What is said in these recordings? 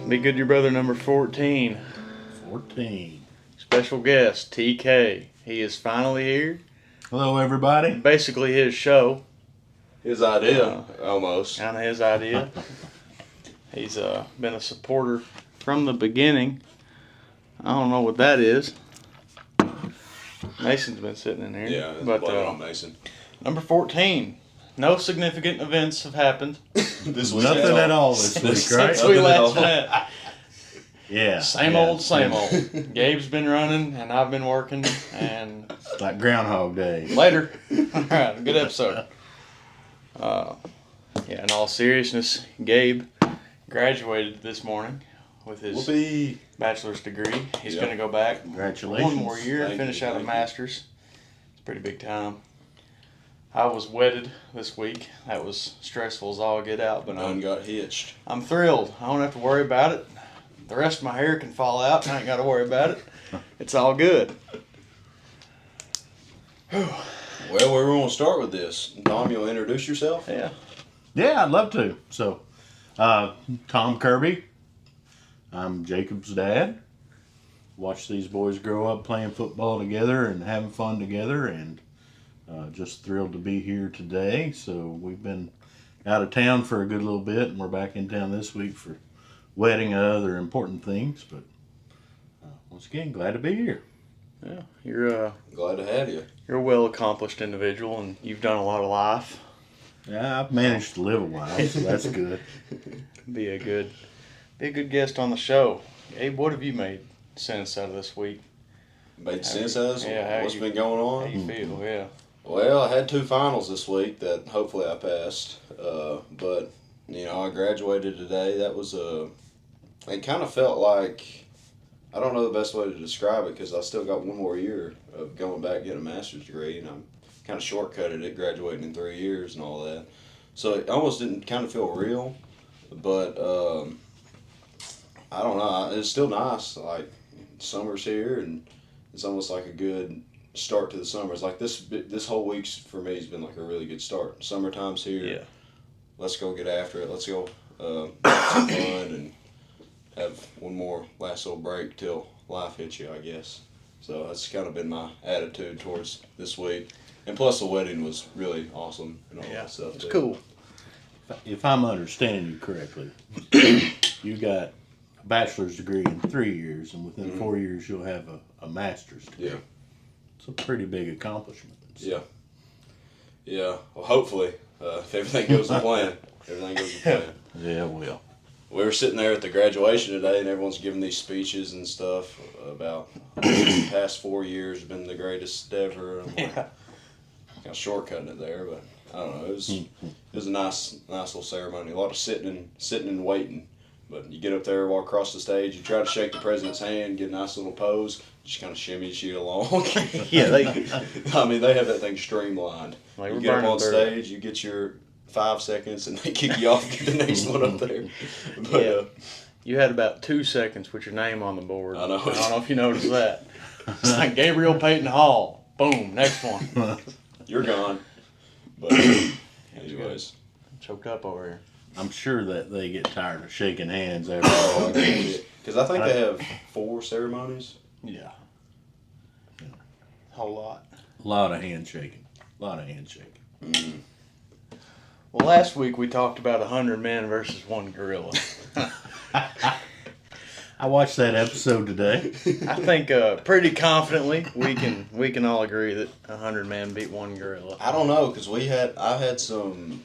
Be Good Your Brother number 14. 14. Special guest, TK. He is finally here. Hello, everybody. Basically his show. His idea, almost. Kind of his idea. He's been a supporter from the beginning. I don't know what that is. Mason's been sitting in here. Yeah, but on Mason. number 14. No significant events have happened. This week, Nothing at all this week, right? Since we last met. Yeah. Same old. Gabe's been running, and I've been working, and... It's like Groundhog Day. Later. All right, good episode. In all seriousness, Gabe graduated this morning with his bachelor's degree. He's going to go back Congratulations. one more year and finish out a master's. It's a pretty big time. I was wedded this week. That was stressful as all get out, but None got hitched. I'm thrilled. I don't have to worry about it. The rest of my hair can fall out, and I ain't got to worry about it. It's all good. Well, we're going to start with this. Tom, you'll introduce yourself? Yeah. Yeah, I'd love to. So, Tom Kirby. I'm Jacob's dad. Watched these boys grow up playing football together and having fun together, and just thrilled to be here today. So we've been out of town for a good little bit, and we're back in town this week for wedding and other important things. But once again, glad to be here. Yeah, you're Glad to have you. You're a well-accomplished individual, and you've done a lot of life. Yeah, I've managed to live a while, so that's good. Be a good guest on the show. Gabe, what have you made sense out of this week? Made sense of this? Yeah, What's been going on? How you feel? Yeah. Well, I had 2 finals this week that hopefully I passed. But, I graduated today. That was it kind of felt like, I don't know the best way to describe it because I still got 1 more year of going back and getting a master's degree, and I'm kind of shortcutted it, graduating in 3 years and all that. So it almost didn't kind of feel real, but I don't know. It's still nice. Like, summer's here, and it's almost like a good start to the summer. It's like this whole week's for me has been like a really good start. Summertime's here. Yeah. Let's go get after it. Let's go have some fun and have one more last little break till life hits you, I guess. So that's kind of been my attitude towards this week. And plus the wedding was really awesome and all that stuff. It's cool. If I'm understanding you correctly, you got a bachelor's degree in 3 years, and within 4 years you'll have a master's degree. Yeah. It's a pretty big accomplishment. Yeah. Yeah. Well, hopefully, if everything goes to plan. Everything goes to plan. Yeah, it will. We were sitting there at the graduation today, and everyone's giving these speeches and stuff about the past 4 years have been the greatest ever. I'm like, kind of shortcutting it there, but I don't know. It was a nice little ceremony. A lot of sitting and waiting. But you get up there, walk across the stage, you try to shake the president's hand, get a nice little pose, just kind of shimmies you along. Yeah, they have that thing streamlined. Like you get up on stage, you get your 5 seconds, and they kick you off, get the next one up there. But, you had about 2 seconds with your name on the board. I know. I don't know if you noticed that. It's like Gabriel Peyton Hall. Boom, next one. You're gone. But anyways. Choked up over here. I'm sure that they get tired of shaking hands after Because I think they have 4 ceremonies. Yeah. A whole lot. A lot of handshaking. Well, last week we talked about 100 men versus 1 gorilla. I watched that episode today. I think pretty confidently we can all agree that 100 men beat 1 gorilla. I don't know, because I had some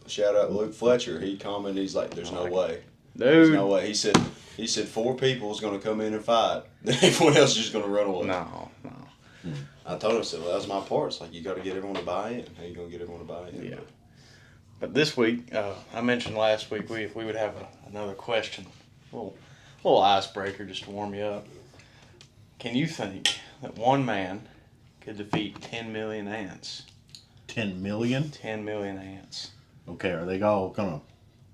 shout out Luke Fletcher. He commented, he's like, "There's no way, there's no way." He said 4 people is going to come in and fight. Then everyone else is just going to run away. No. I told him, I said, "Well, that was my part. It's like you got to get everyone to buy in. How you going to get everyone to buy in?" Yeah. But this week, I mentioned last week we would have another question, a little icebreaker just to warm you up. Can you think that 1 man could defeat 10 million ants? 10 million? 10 million ants. Okay, are they all going to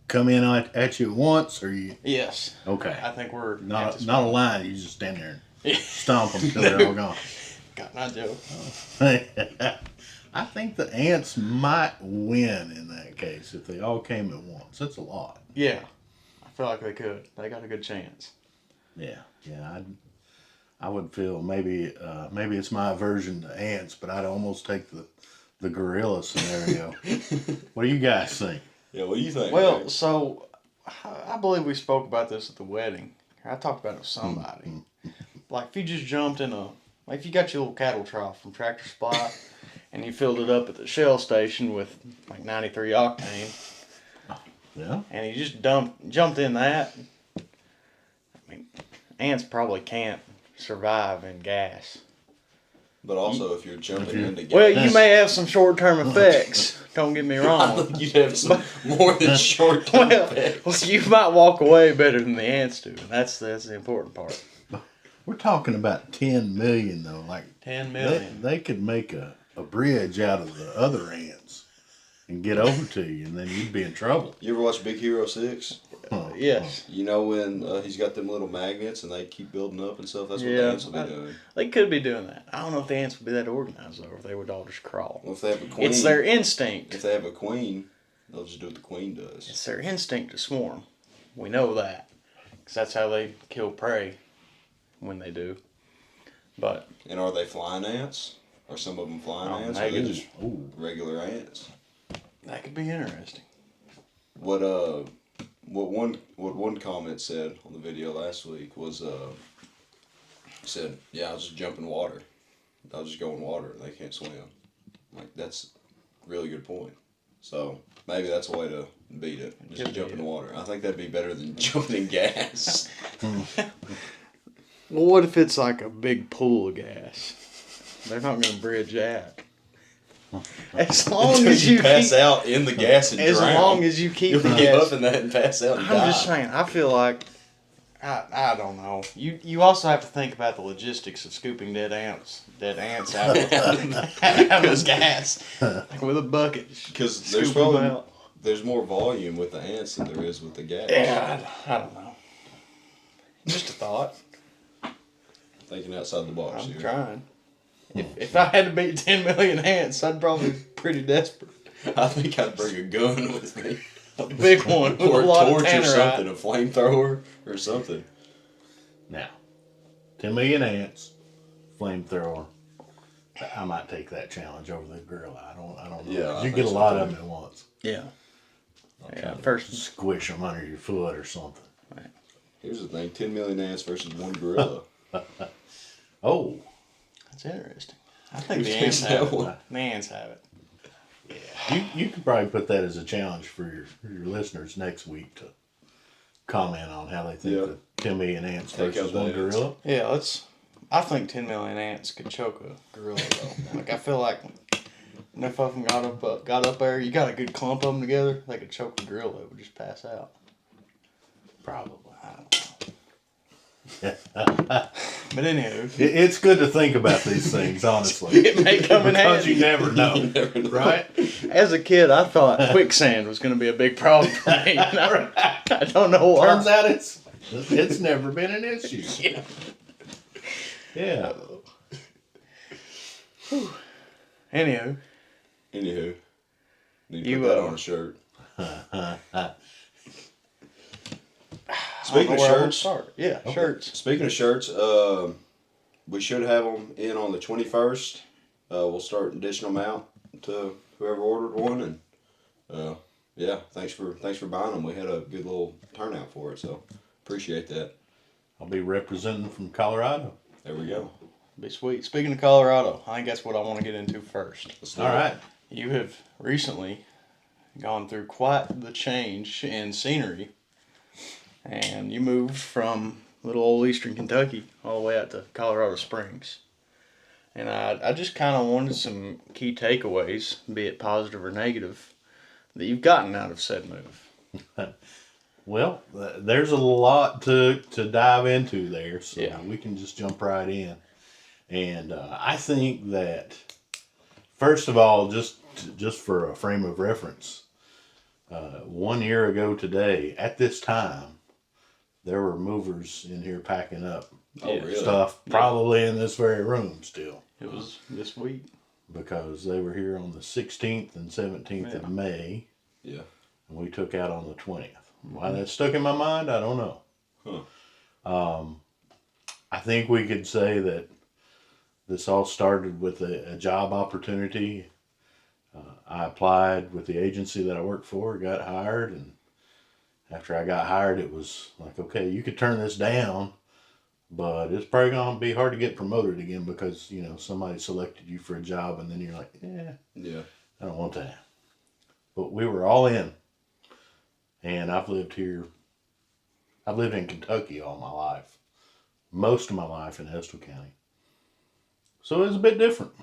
come in at you at once, or you? Yes. Okay. I think we're not a line. You just stand there and stomp them until they're all gone. Got my joke. I think the ants might win in that case if they all came at once. That's a lot. Yeah. I feel like they could. They got a good chance. Yeah. I would feel maybe it's my aversion to ants, but I'd almost take the gorilla scenario. What do you guys think? Yeah, what do you think? Well, Gabe? so I believe we spoke about this at the wedding. I talked about it with somebody. Like if you just jumped in like if you got your little cattle trough from Tractor Supply and you filled it up at the Shell station with like 93 octane. Yeah. And you just jumped in that. I mean, ants probably can't survive in gas. But also, if you're jumping into gas, Well, you may have some short-term effects. Don't get me I wrong. think you'd have some more than short-term Well, effects. you might walk away better than the ants do, and that's the important part. We're talking about 10 million though. Like 10 million. they could make a bridge out of the other ants and get over to you, and then you'd be in trouble. You ever watch Big Hero 6? Yes. You know when he's got them little magnets and they keep building up and stuff? That's what Yeah, the ants will be doing. They could be doing that. I don't know if the ants would be that organized, though, if they would all just crawl. Well, if they have a queen, It's their instinct. if they have a queen, they'll just do what the queen does. It's their instinct to swarm. We know that. Because that's how they kill prey when they do. But And are they flying ants? Are some of them flying Oh, ants? Or are they maybe. just Ooh. regular ants? that could be interesting. What one comment said on the video last week was said, yeah, I'll just jump in water. I'll just go in water. They can't swim. Like, that's a really good point. So maybe that's a way to beat it. Just Could jump be in it. water. I think that'd be better than jumping in gas. Well, what if it's like a big pool of gas? They're not going to bridge that. As long Until as you pass keep, out in the gas and as drown. long as you keep You'll the get up gas. in that and pass out and I'm die. just saying. I feel like I don't know. You also have to think about the logistics of scooping dead ants out of gas like with a bucket. Because Scoop there's 'em probably out. there's more volume with the ants than there is with the gas. Yeah, I don't know. Just a thought. Thinking outside the box I'm here. trying. If I had to beat 10 million ants, I'd probably be pretty desperate. I think I'd bring a gun with me. A big one with Or a a lot of torch or tannerite. something, a flamethrower or something. Now, 10 million ants, flamethrower. I might take that challenge over the gorilla. I don't know. Yeah, I You think get a so, lot too. of them at once. Yeah. I'll Yeah, try to first- squish them under your foot or something. Here's the thing: 10 million ants versus one gorilla. Oh, That's interesting. I think the Who ants takes have that it. one? The ants have it. you could probably put that as a challenge for your listeners next week to comment on how they think Yeah. the 10 million ants Take versus out the one ants. gorilla. Yeah, I think 10 million ants could choke a gorilla though. Like I feel like enough of them got up there. You got a good clump of them together. They could choke a gorilla. It would just pass out. Probably. I don't know. But anywho, It's good to think about these things, honestly. it may come in Because handy. you never know. You never know. Right? As a kid, I thought quicksand was going to be a big problem for me. And I don't know why. Turns out it's never been an issue. Yeah. Yeah. Anywho, Anywho, need to You, put that uh, on a shirt. I Speaking don't of know where I would shirts, start. Yeah, shirts. Speaking of shirts, we should have them in on the 21st. We'll start dishing them out to whoever ordered one, and yeah, thanks for buying them. We had a good little turnout for it, so appreciate that. I'll be representing from Colorado. There we go. Be sweet. Speaking of Colorado, I think that's what I want to get into first. Let's do All it. right. You have recently gone through quite the change in scenery, and you moved from little old Eastern Kentucky all the way out to Colorado Springs. And I just kind of wanted some key takeaways, be it positive or negative, that you've gotten out of said move. Well, there's a lot to dive into there, so Yeah. we can just jump right in. And I think that, first of all, just for a frame of reference, 1 year ago today, at this time, there were movers in here packing up Oh, Yeah. really? stuff, probably in this very room still, It was this week. because they were here on the 16th and 17th Yeah. of May, Yeah. and we took out on the 20th. Why that stuck in my mind, I don't know. I think we could say that this all started with a job opportunity. I applied with the agency that I worked for, got hired, and after I got hired, it was like, okay, you could turn this down, but it's probably going to be hard to get promoted again because, you know, somebody selected you for a job and then you're like, Yeah. I don't want that. But we were all in. And I've lived in Kentucky all my life. Most of my life in Estill County. So it was a bit different.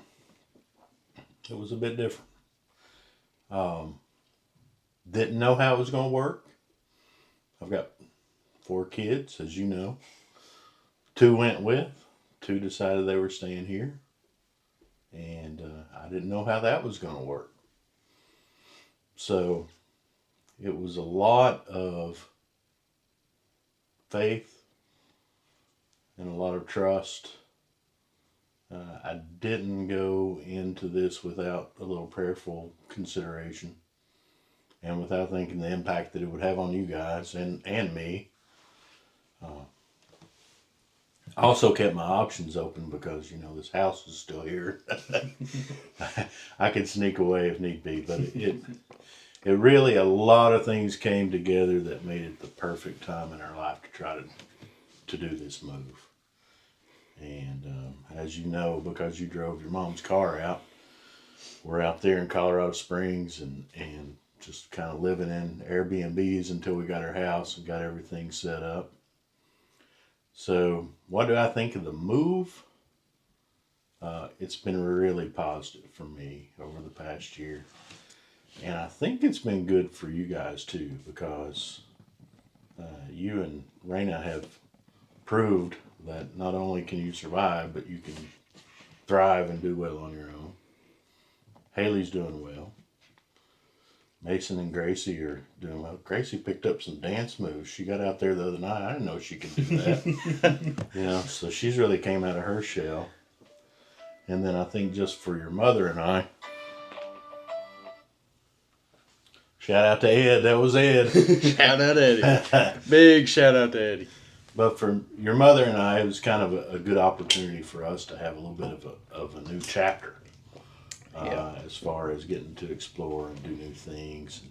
Didn't know how it was going to work. I've got 4 kids, as you know. 2 went with. 2 decided they were staying here. And I didn't know how that was going to work. So it was a lot of faith and a lot of trust. I didn't go into this without a little prayerful consideration and without thinking the impact that it would have on you guys and me. I also kept my options open because, you know, this house is still here. I could sneak away if need be, but it really, a lot of things came together that made it the perfect time in our life to try to do this move. And as you know, because you drove your mom's car out, we're out there in Colorado Springs and just kind of living in Airbnbs until we got our house and got everything set up. So what do I think of the move? It's been really positive for me over the past year. And I think it's been good for you guys too, because you and Raina have proved that not only can you survive, but you can thrive and do well on your own. Haley's doing well. Mason and Gracie are doing well. Gracie picked up some dance moves. She got out there the other night. I didn't know she could do that. You know, so she's really came out of her shell. And then I think just for your mother and I, shout out to Ed. That was Ed. Shout out Eddie. Big shout out to Eddie. But for your mother and I, it was kind of a good opportunity for us to have a little bit of a new chapter. As far as getting to explore and do new things.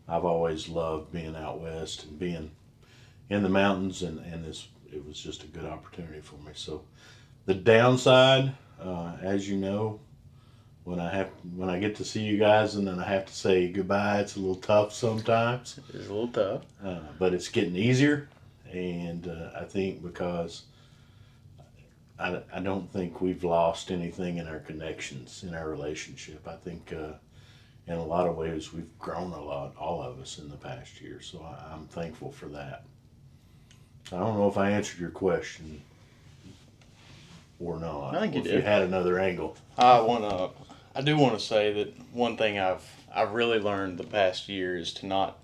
I've always loved being out west and being in the mountains, and it was just a good opportunity for me. So the downside, as you know, when I get to see you guys and then I have to say goodbye, it's a little tough sometimes. It's a little tough. But it's getting easier, and I think because I don't think we've lost anything in our connections, in our relationship. I think in a lot of ways we've grown a lot, all of us, in the past year. So I'm thankful for that. I don't know if I answered your question or not. I think you or did. If you had another angle. I do want to say that one thing I've really learned the past year is to not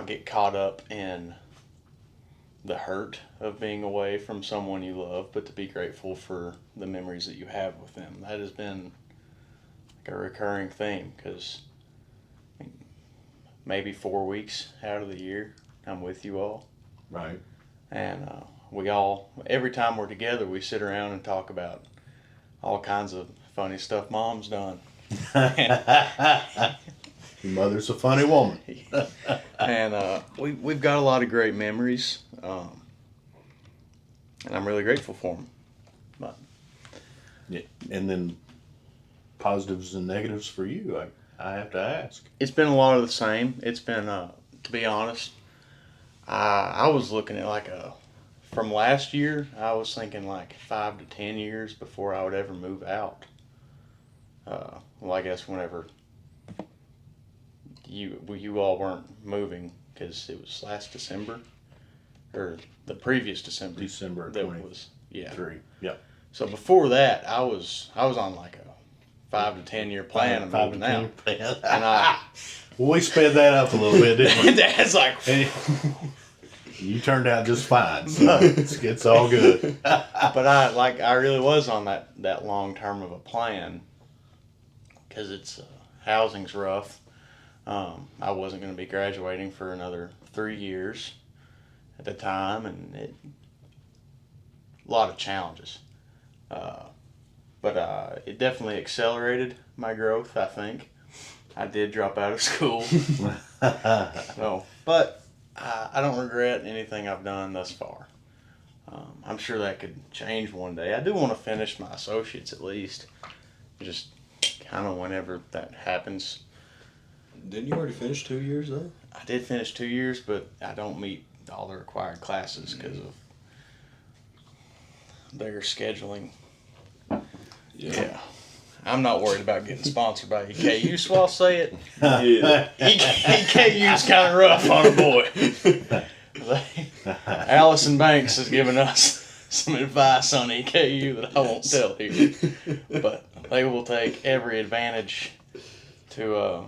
get caught up in the hurt of being away from someone you love, but to be grateful for the memories that you have with them. That has been like a recurring theme, because maybe 4 weeks out of the year I'm with you all. Right. And we all, every time we're together, we sit around and talk about all kinds of funny stuff Mom's done. Your mother's a funny woman. And we've got a lot of great memories, and I'm really grateful for them. But Yeah. And then positives and negatives for you, I have to ask. it's been a lot of the same. It's been, to be honest, I was looking at from last year, I was thinking like 5 to 10 years before I would ever move out. Well, I guess whenever you all weren't moving, because it was last December, or the previous December. December that 23. was, yeah. Yep. So before that, I was on like a 5 to 10 year plan of moving out. And Well, we sped that up a little bit, didn't we? Dad's like, You turned out just fine, so it's all good. but I really was on that long term of a plan, because it's housing's rough. I wasn't going to be graduating for another 3 years at the time, and a lot of challenges. But it definitely accelerated my growth, I think. I did drop out of school. So, but I don't regret anything I've done thus far. I'm sure that could change one day. I do want to finish my associates at least. Just kind of whenever that happens. Didn't you already finish 2 years though? I did finish 2 years, but I don't meet all the required classes because of their scheduling. Yeah. I'm not worried about getting sponsored by EKU, so I'll say it. Yeah. EKU's kind of rough on a boy. Allison Banks has given us some advice on EKU that I won't tell here. But they will take every advantage to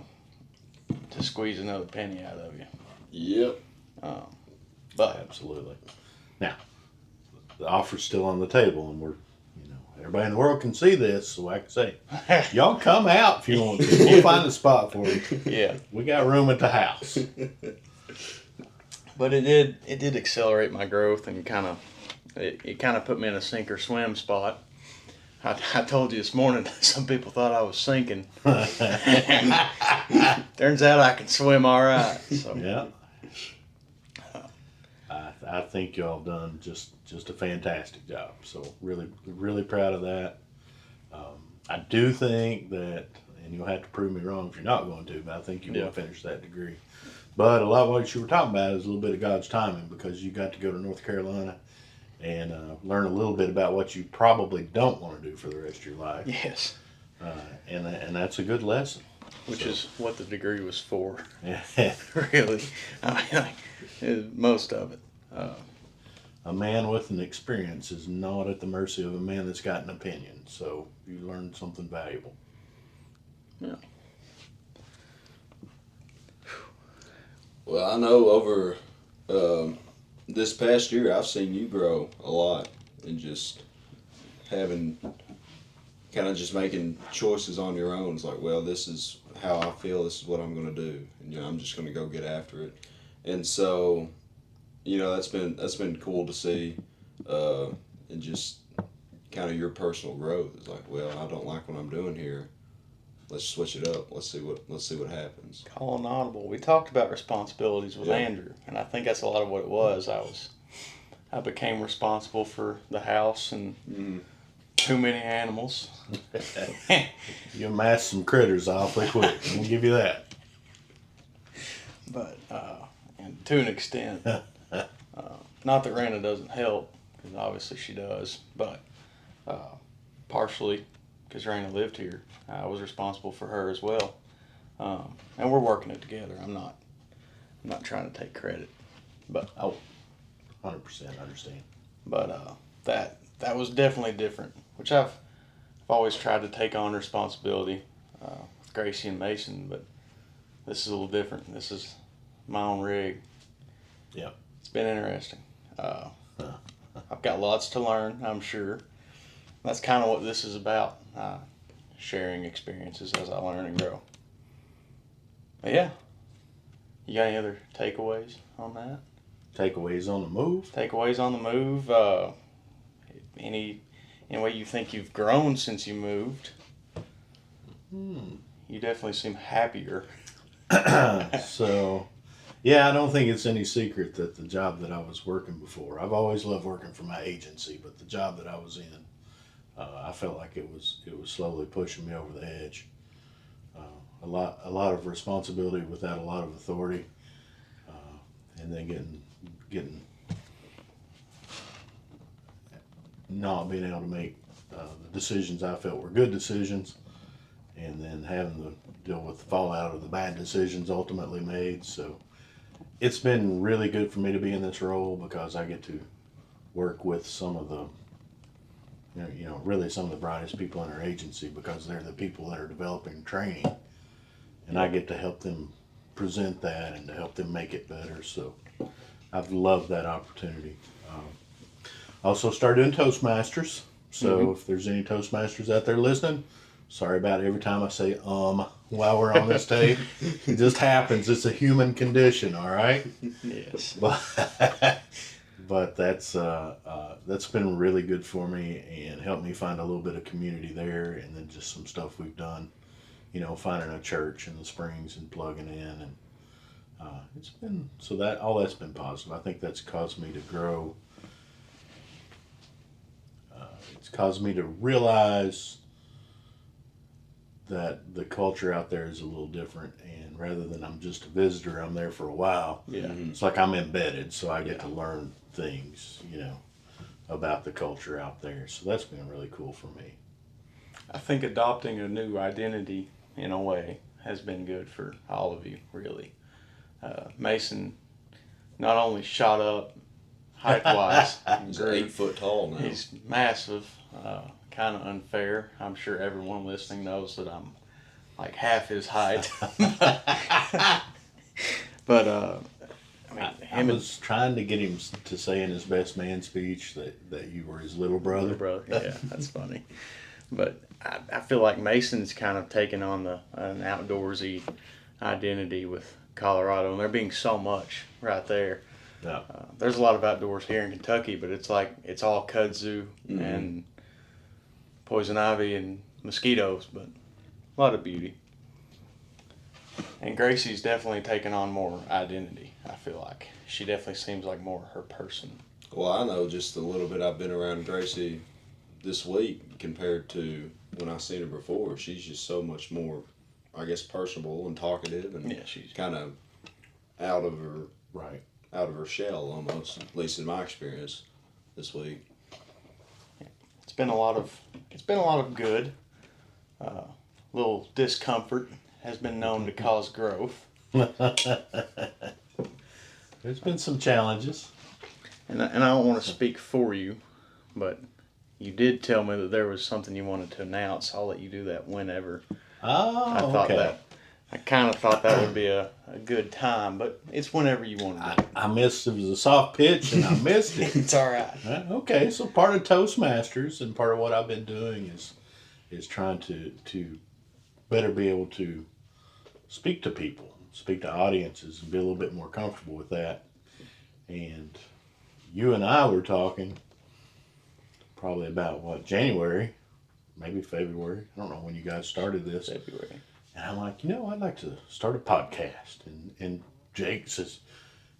squeeze another penny out of you. Yep. But Absolutely. Now, the offer's still on the table, and everybody in the world can see this, so I can say, y'all come out if you want to. We'll find a spot for you. Yeah. We got room at the house. But it did accelerate my growth, and it kind of put me in a sink or swim spot. I told you this morning that some people thought I was sinking. Turns out I can swim all right. So. Yeah. I think y'all done just a fantastic job. So really, really proud of that. I do think that, and you'll have to prove me wrong if you're not going to, but I think you will finish that degree. But a lot of what you were talking about is a little bit of God's timing, because you got to go to North Carolina and learn a little bit about what you probably don't want to do for the rest of your life. Yes. And that's a good lesson. Which is what the degree was for. Yeah. Really. I mean, most of it. A man with an experience is not at the mercy of a man that's got an opinion. So you learned something valuable. Yeah. Well, I know over this past year, I've seen you grow a lot, and just having kind of just making choices on your own. It's like, well, this is how I feel. This is what I'm going to do, and I'm just going to go get after it. And so, that's been cool to see, and just kind of your personal growth. It's like, well, I don't like what I'm doing here. Let's switch it up. Let's see what happens. Call an audible. We talked about responsibilities with Andrew, and I think that's a lot of what it was. I became responsible for the house and too many animals. You amassed some critters awfully quick. I'll give you that. But and to an extent, not that Rana doesn't help, because obviously she does, but partially because Raina lived here, I was responsible for her as well, and we're working it together. I'm not trying to take credit, but 100% understand. But that was definitely different, which I've always tried to take on responsibility with Gracie and Mason, but this is a little different. This is my own rig. Yeah, it's been interesting. I've got lots to learn, I'm sure. That's kind of what this is about, sharing experiences as I learn and grow. But yeah, you got any other takeaways on that? Takeaways on the move? Takeaways on the move. Any way you think you've grown since you moved? You definitely seem happier. So, yeah, I don't think it's any secret that the job that I was working before, I've always loved working for my agency, but the job that I was in, I felt like it was slowly pushing me over the edge. A lot of responsibility without a lot of authority, and then getting not being able to make the decisions I felt were good decisions, and then having to deal with the fallout of the bad decisions ultimately made. So it's been really good for me to be in this role, because I get to work with some of the really some of the brightest people in our agency, because they're the people that are developing training, and I get to help them present that and to help them make it better. So I've loved that opportunity. Also started doing Toastmasters. So if there's any Toastmasters out there listening, sorry about every time I say while we're on this tape. It just happens. It's a human condition, all right? Yes. But that's been really good for me and helped me find a little bit of community there, and then just some stuff we've done, finding a church in the Springs and plugging in, and it's been all that's been positive. I think that's caused me to grow. It's caused me to realize that the culture out there is a little different, and rather than I'm just a visitor, I'm there for a while. Yeah. It's like I'm embedded, so I get to learn things, about the culture out there. So that's been really cool for me. I think adopting a new identity in a way has been good for all of you, really. Mason not only shot up height-wise, He's 8 foot tall now. he's massive, kind of unfair. I'm sure everyone listening knows that I'm like half his height. But I was trying to get him to say in his best man speech that you were his little brother. Yeah, that's funny. But I feel like Mason's kind of taken on an outdoorsy identity with Colorado, and there being so much right there. Yeah. There's a lot of outdoors here in Kentucky, but it's like it's all kudzu and poison ivy and mosquitoes, but a lot of beauty. And Gracie's definitely taken on more identity, I feel like. She definitely seems like more her person. Well, I know just a little bit. I've been around Gracie this week compared to when I seen her before. She's just so much more, I guess, personable and talkative, and She's kind of out of her shell almost. At least in my experience this week. It's been a lot of good. Little discomfort has been known to cause growth. There's been some challenges. And I don't want to speak for you, but you did tell me that there was something you wanted to announce. I'll let you do that whenever. I kind of thought that would be a good time, but it's whenever you want to do it. I missed, it was a soft pitch and I missed it. It's all right. Okay, so part of Toastmasters and part of what I've been doing is trying to better be able to speak to people, speak to audiences, and be a little bit more comfortable with that. And you and I were talking probably about January, maybe February. I don't know when you guys started this. February. And I'm like, I'd like to start a podcast. And Jake says,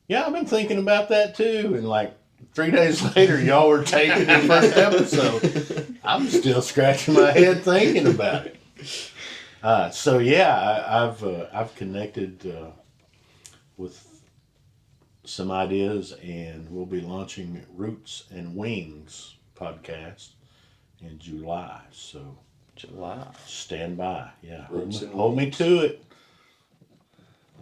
yeah, I've been thinking about that too. And like 3 days later, y'all were taping the first episode. I'm still scratching my head thinking about it. So yeah, I've connected with some ideas, and we'll be launching Roots and Wings podcast in July. So July. Stand by. Yeah. Roots and Hold me Wings. to it.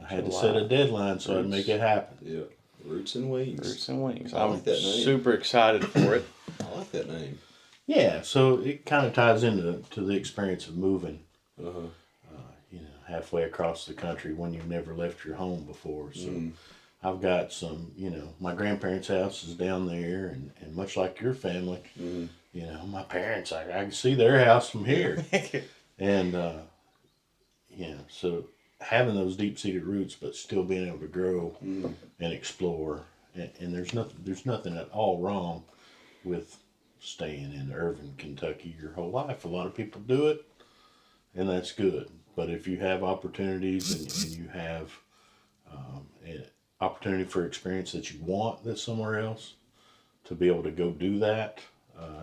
I had to July. set a deadline so I'd make it happen. Yeah. Roots and Wings. Roots and Wings. I I'm like that name. super excited for it. I like that name. Yeah, so it kind of ties into the experience of moving, Uh-huh. halfway across the country when you've never left your home before. So I've got some, my grandparents' house is down there, and much like your family, my parents, I can see their house from here. And, so having those deep-seated roots, but still being able to grow and explore, and there's nothing at all wrong with staying in Irvine, Kentucky your whole life. A lot of people do it, and that's good. But if you have opportunities and you have an opportunity for experience that you want that's somewhere else, to be able to go do that,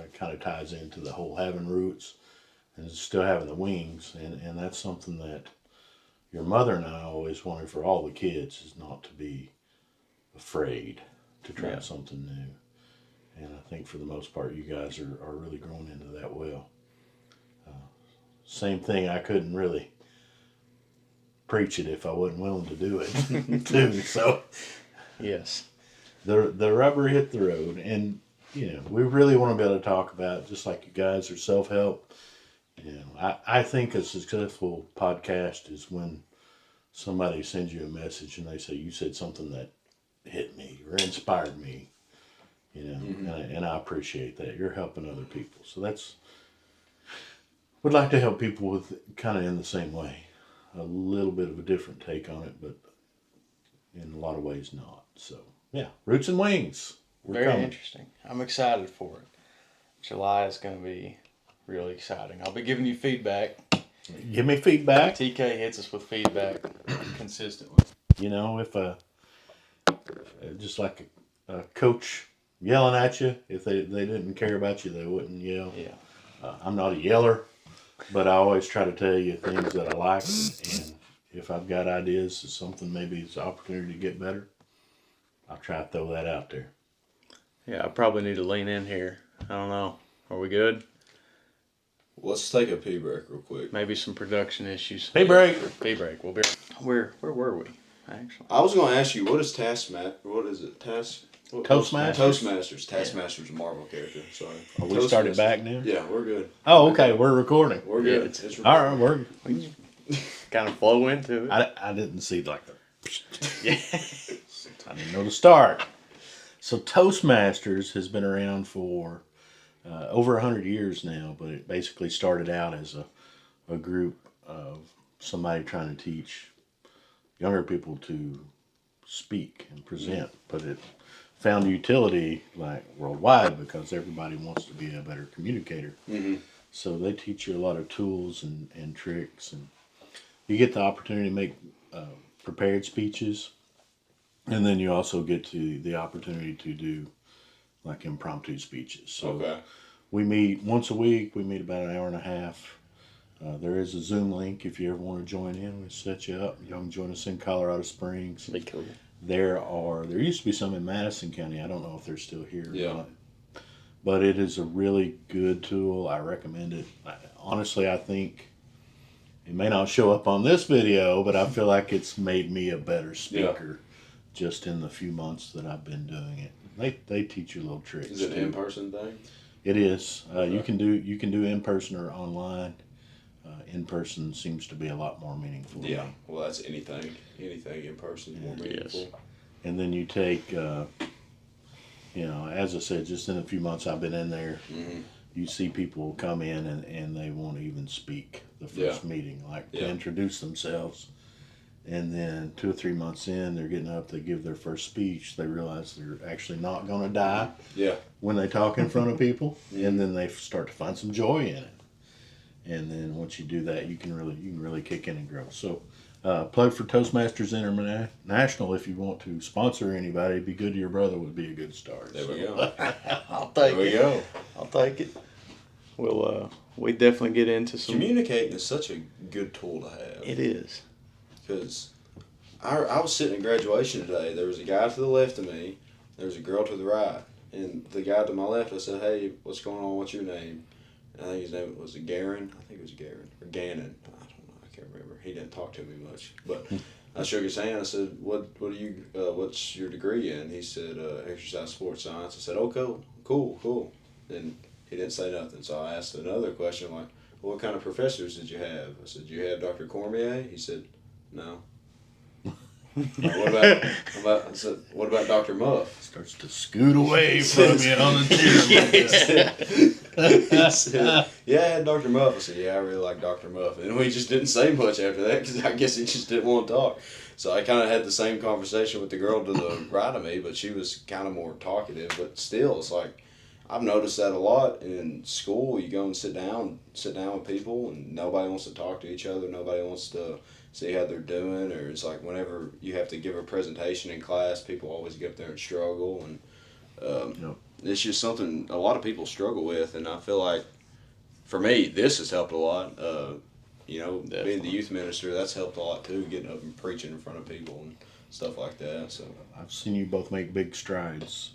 it kind of ties into the whole having roots and still having the wings. And that's something that your mother and I always wanted for all the kids, is not to be afraid to try something new. And I think for the most part, you guys are really growing into that well. Same thing, I couldn't really preach it if I wasn't willing to do it too. So Yes. the rubber hit the road, and we really want to be able to talk about, just like you guys are self-help. I think a successful podcast is when somebody sends you a message and they say, you said something that hit me or inspired me, and I appreciate that. You're helping other people. So would like to help people with kind of in the same way. a little bit of a different take on it, but in a lot of ways not. So, yeah, Roots and Wings. We're Very coming. interesting. I'm excited for it. July is going to be really exciting. I'll be giving you feedback. Give me feedback. TK hits us with feedback consistently. You know, if just like a coach yelling at you, if they didn't care about you, they wouldn't yell. Yeah. I'm not a yeller, but I always try to tell you things that I like, and if I've got ideas of something, maybe it's an opportunity to get better, I'll try to throw that out there. Yeah, I probably need to lean in here. I don't know. Are we good? Let's take a pee break real quick. Maybe some production issues. Hey, break. Pee break. We'll be. Where were we? Actually. I was going to ask you, what is What is it? Toastmasters? Toastmasters. Taskmaster's a Marvel character. Sorry. Are we started back now? Yeah, we're good. Oh, okay. We're recording. We're Yeah, good. it's All right. We're. We kind of flow into it. I didn't see like the. Yeah. I didn't know to start. So Toastmasters has been around for over 100 years now, but it basically started out as a group of somebody trying to teach younger people to speak and present, but it found utility like worldwide because everybody wants to be a better communicator. Mm-hmm. So they teach you a lot of tools and tricks, and you get the opportunity to make prepared speeches, and then you also get to the opportunity to do like impromptu speeches. So Okay. we meet once a week. We meet about an hour and a half. There is a Zoom link if you ever want to join in. We set you up. You can join us in Colorado Springs. Be cool. There used to be some in Madison County. I don't know if they're still here or Yeah. not. But it is a really good tool. I recommend it. Honestly, I think it may not show up on this video, but I feel like it's made me a better speaker just in the few months that I've been doing it. They teach you little tricks. Is it an too. in-person thing? It is. Okay. You can do in person or online. In person seems to be a lot more meaningful. to Yeah. me. Well, that's anything in person more meaningful. Yes. And then you take, as I said, just in a few months I've been in there, Mm-hmm. you see people come in and they won't even speak the first meeting, like to introduce themselves. And then 2 or 3 months in, they're getting up, they give their first speech, they realize they're actually not going to die Yeah. when they talk in front of people, and then they start to find some joy in it. And then once you do that, you can really kick in and grow. So, plug for Toastmasters International if you want to sponsor anybody. Be good to your brother would be a good start. There we go. I'll There take we it. go. I'll take it. We'll we definitely get into some. Communicating is such a good tool to have. It is. Because I was sitting in graduation today. There was a guy to the left of me. There was a girl to the right. And the guy to my left, I said, "Hey, what's going on? What's your name?" And I think his name was Garen. I think it was Garen. Or Gannon. I don't know. I can't remember. He didn't talk to me much. But I shook his hand. I said, "What do you? What's your degree in?" He said, "Exercise sports science." I said, "Oh, cool." And he didn't say nothing. So I asked another question like, well, "What kind of professors did you have?" I said, "Did you have Dr. Cormier?" He said, "No." I said, "What about Dr. Muff?" Starts to scoot away from you on the chair. He said, "Yeah, I had Dr. Muff." I said, "Yeah, I really like Dr. Muff." And we just didn't say much after that because I guess he just didn't want to talk. So I kind of had the same conversation with the girl to the right of me, but she was kind of more talkative. But still, it's like I've noticed that a lot in school. You go and sit down with people, and nobody wants to talk to each other. Nobody wants to see how they're doing, or it's like whenever you have to give a presentation in class, people always get up there and struggle, and it's just something a lot of people struggle with, and I feel like for me this has helped a lot. Definitely. Being the youth minister, that's helped a lot too, getting up and preaching in front of people and stuff like that. So I've seen you both make big strides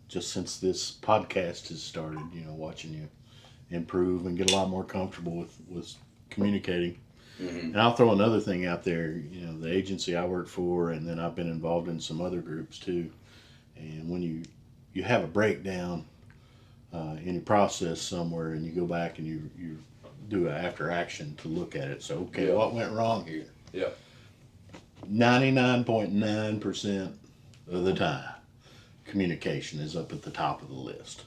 just since this podcast has started. Watching you improve and get a lot more comfortable with communicating. mm-hmm. And I'll throw another thing out there. The agency I work for, and then I've been involved in some other groups too. And when you have a breakdown in your process somewhere, and you go back and you do an after action to look at it. So, okay, Yeah. what went wrong here? Yeah. 99.9% of the time, communication is up at the top of the list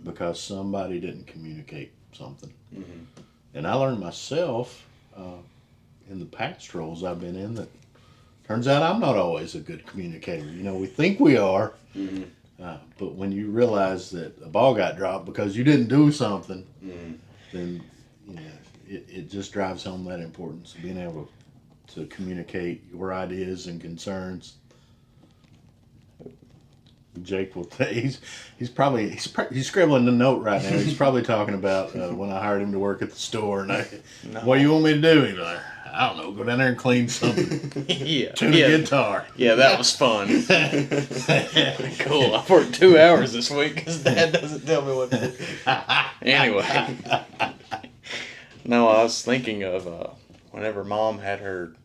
because somebody didn't communicate something. Mm-hmm. And I learned myself, in the pastorals I've been in that turns out I'm not always a good communicator. You know, we think we are, Mm-hmm. but when you realize that a ball got dropped because you didn't do something, Mm-hmm. then you know it just drives home that importance of being able to communicate your ideas and concerns. Jake will he's scribbling the note right now. He's probably talking about when I hired him to work at the store, and what do you want me to do? He's like, I don't know, go down there and clean something. Yeah. Tune a guitar. Yeah, that was fun. Cool. I've worked 2 hours this week because Dad doesn't tell me what to do. Anyway. No, I was thinking of whenever Mom had her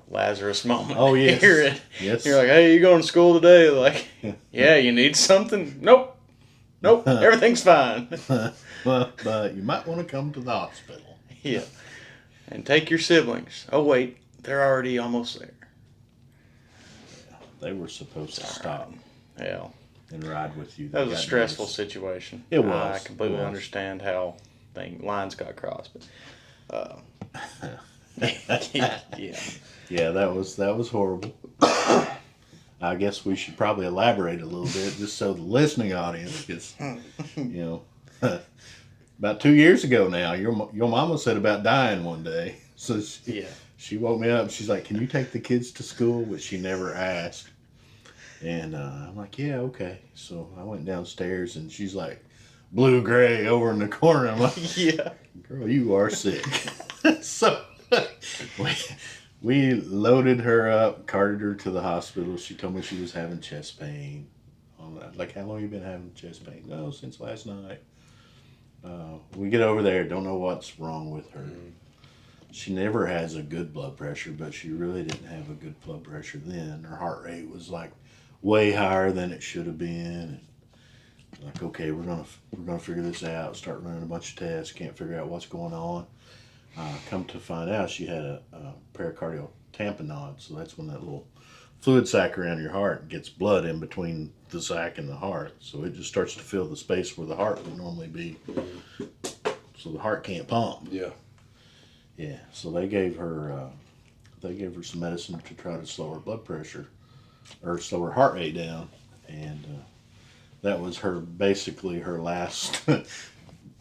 Lazarus moment. Oh, yes. Yes. You're like, hey, you going to school today? Like, yeah, you need something? Nope. Everything's fine. Well, but you might want to come to the hospital. Yeah. And take your siblings. Oh, wait, they're already almost there. Yeah, they were supposed to stop Yeah. and ride with you. That was a stressful situation. It was. I completely understand how lines got crossed. But, yeah. Yeah, that was horrible. I guess we should probably elaborate a little bit just so the listening audience gets, you know. About 2 years ago now, your mama said about dying one day. So she woke me up. She's like, can you take the kids to school? Which she never asked. And I'm like, yeah, okay. So I went downstairs and she's like, blue-gray over in the corner. I'm like, yeah, girl, you are sick. So we loaded her up, carted her to the hospital. She told me she was having chest pain. Like, how long you been having chest pain? No, since last night. We get over there, don't know what's wrong with her. She never has a good blood pressure, but she really didn't have a good blood pressure then. Her heart rate was like way higher than it should have been. And like, okay, we're gonna figure this out. Start running a bunch of tests. Can't figure out what's going on. Come to find out, she had a pericardial tamponade. So that's when that little fluid sac around your heart gets blood in between the sac and the heart. So it just starts to fill the space where the heart would normally be. So the heart can't pump. Yeah. Yeah. So they gave her some medicine to try to slow her blood pressure or slow her heart rate down. And that was basically her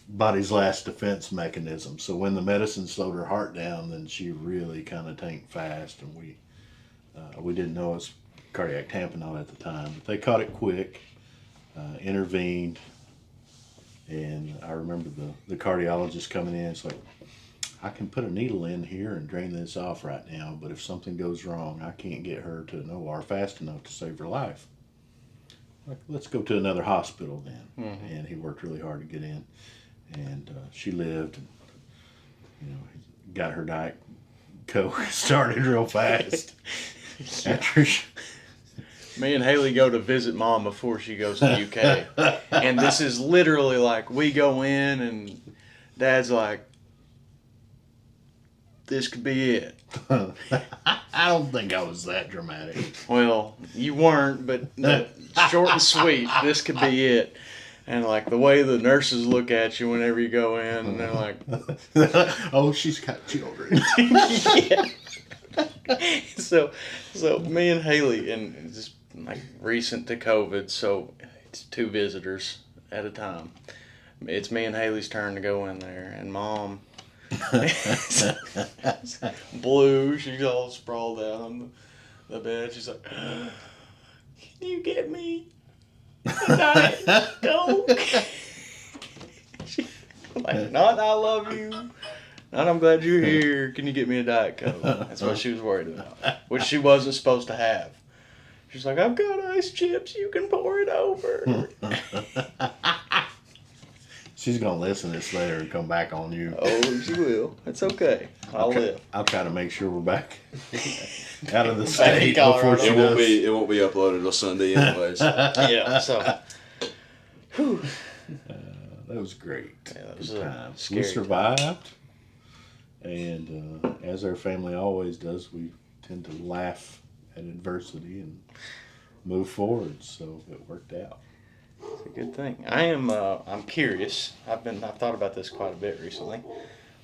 body's last defense mechanism. So when the medicine slowed her heart down, then she really kind of tanked fast, and we didn't know it was cardiac tamponade at the time, but they caught it quick, intervened, and I remember the cardiologist coming in. It's like, I can put a needle in here and drain this off right now, but if something goes wrong, I can't get her to an OR fast enough to save her life. Like, let's go to another hospital then. Mm-hmm. And he worked really hard to get in, and she lived, and got her Diet Coke started real fast. After me and Haley go to visit Mom before she goes to the UK, and this is literally like, we go in and Dad's like, this could be it. I don't think I was that dramatic. Well, you weren't, but short and sweet, this could be it. And like the way the nurses look at you whenever you go in, and they're like, oh, she's got children. Yeah. So me and Haley, and it's just like recent to COVID, so it's 2 visitors at a time. It's me and Haley's turn to go in there, and Mom, blue, she's all sprawled out on the bed. She's like, can you get me a Diet Coke? Like, not I love you, not I'm glad you're here, can you get me a Diet Coke? That's what she was worried about, which she wasn't supposed to have. She's like, I've got ice chips, you can pour it over. She's going to listen to this later and come back on you. Oh, she will. It's okay. I'll live. I'll try to make sure we're back out of the state before she does. It won't be uploaded till Sunday anyways. Yeah, so. That was great. Yeah, that was time. Scary We survived. And as our family always does, we tend to laugh at adversity and move forward. So it worked out. It's a good thing. I'm curious. I've thought about this quite a bit recently.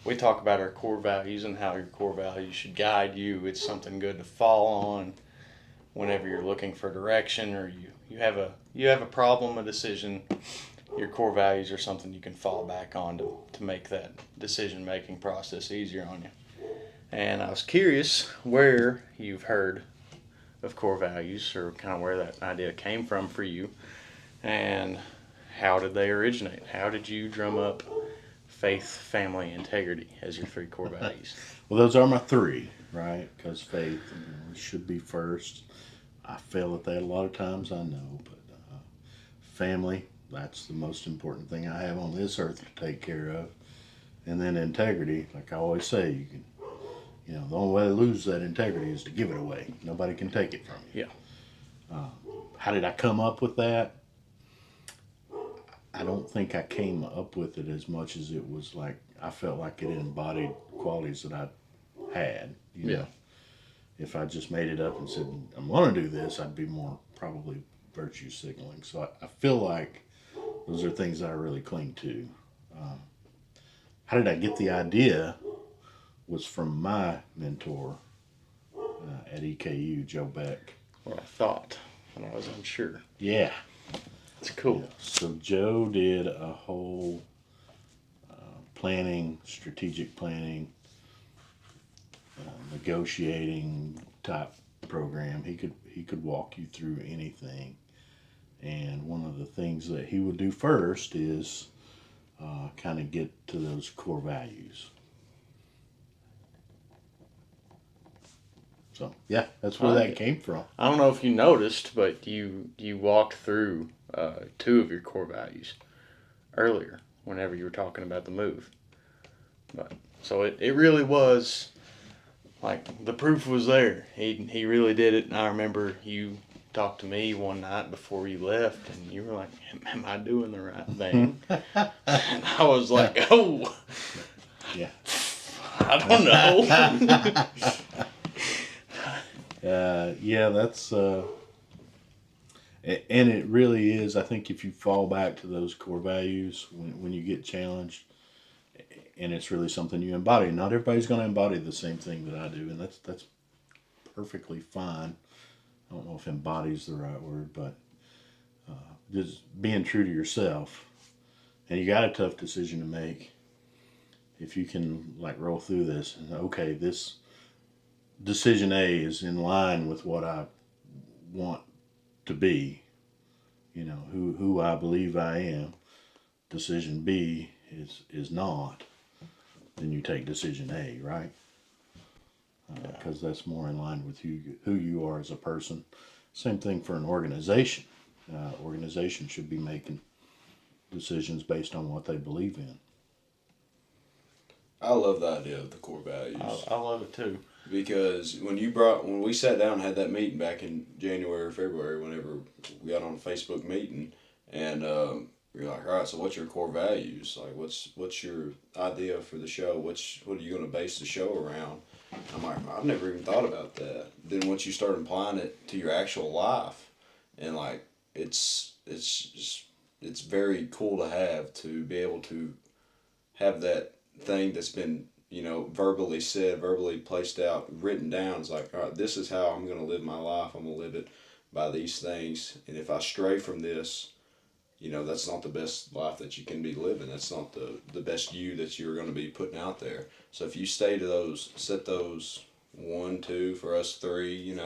we talk about our core values and how your core values should guide you. It's something good to fall on whenever you're looking for direction, or you have a problem, a decision. Your core values are something you can fall back on to make that decision making process easier on you. And I was curious where you've heard of core values, or kind of where that idea came from for you, and how did they originate? How did you drum up faith, family, integrity as your 3 core values? Well, those are my 3, right? Because faith should be first. I fail at that a lot of times, I know, but family, that's the most important thing I have on this earth to take care of. And then integrity, like I always say, the only way to lose that integrity is to give it away. Nobody can take it from you. Yeah. How did I come up with that? I don't think I came up with it as much as it was like I felt like it embodied qualities that I had. Yeah. If I just made it up and said, I'm going to do this, I'd be more probably virtue signaling. So I feel like those are things that I really cling to. How did I get the idea? Was from my mentor at EKU, Joe Beck. What I thought, and I was unsure. Yeah. It's cool. Yeah. So Joe did a whole strategic planning, negotiating type program. He could walk you through anything. And one of the things that he would do first is kind of get to those core values. So yeah, that's where that came from. I don't know if you noticed, but you walked through 2 of your core values earlier whenever you were talking about the move. But so it really was like the proof was there. He really did it. And I remember you talked to me one night before you left, and you were like, "Am I doing the right thing?" And I was like, "Oh, yeah, I don't know." Yeah, that's and it really is. I think if you fall back to those core values when you get challenged, and it's really something you embody. Not everybody's going to embody the same thing that I do, and that's perfectly fine. I don't know if embody is the right word, but just being true to yourself. And you got a tough decision to make. If you can roll through this and okay, this decision A is in line with what I want to be, who I believe I am. Decision B is not. Then you take decision A, right? Because that's more in line with who you are as a person. Same thing for an organization. Organization should be making decisions based on what they believe in. I love the idea of the core values. I love it too. Because when we sat down and had that meeting back in January or February, whenever we got on a Facebook meeting, and you're like, all right, so what's your core values? Like, what's your idea for the show? What are you going to base the show around? I'm like, I've never even thought about that. Then once you start applying it to your actual life, and it's very cool to be able to have that thing that's been verbally said, verbally placed out, written down. It's like, all right, this is how I'm going to live my life. I'm going to live it by these things. And if I stray from this, that's not the best life that you can be living. That's not the best you that you're going to be putting out there. So if you stay to those, set those 1, 2, for us 3,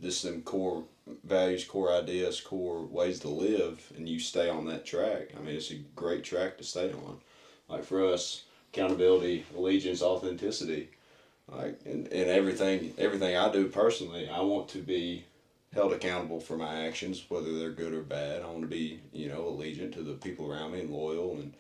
just them core values, core ideas, core ways to live, and you stay on that track. I mean, it's a great track to stay on. Like for us, accountability, allegiance, authenticity, and everything I do personally, I want to be held accountable for my actions, whether they're good or bad. I want to be, allegiant to the people around me and loyal, and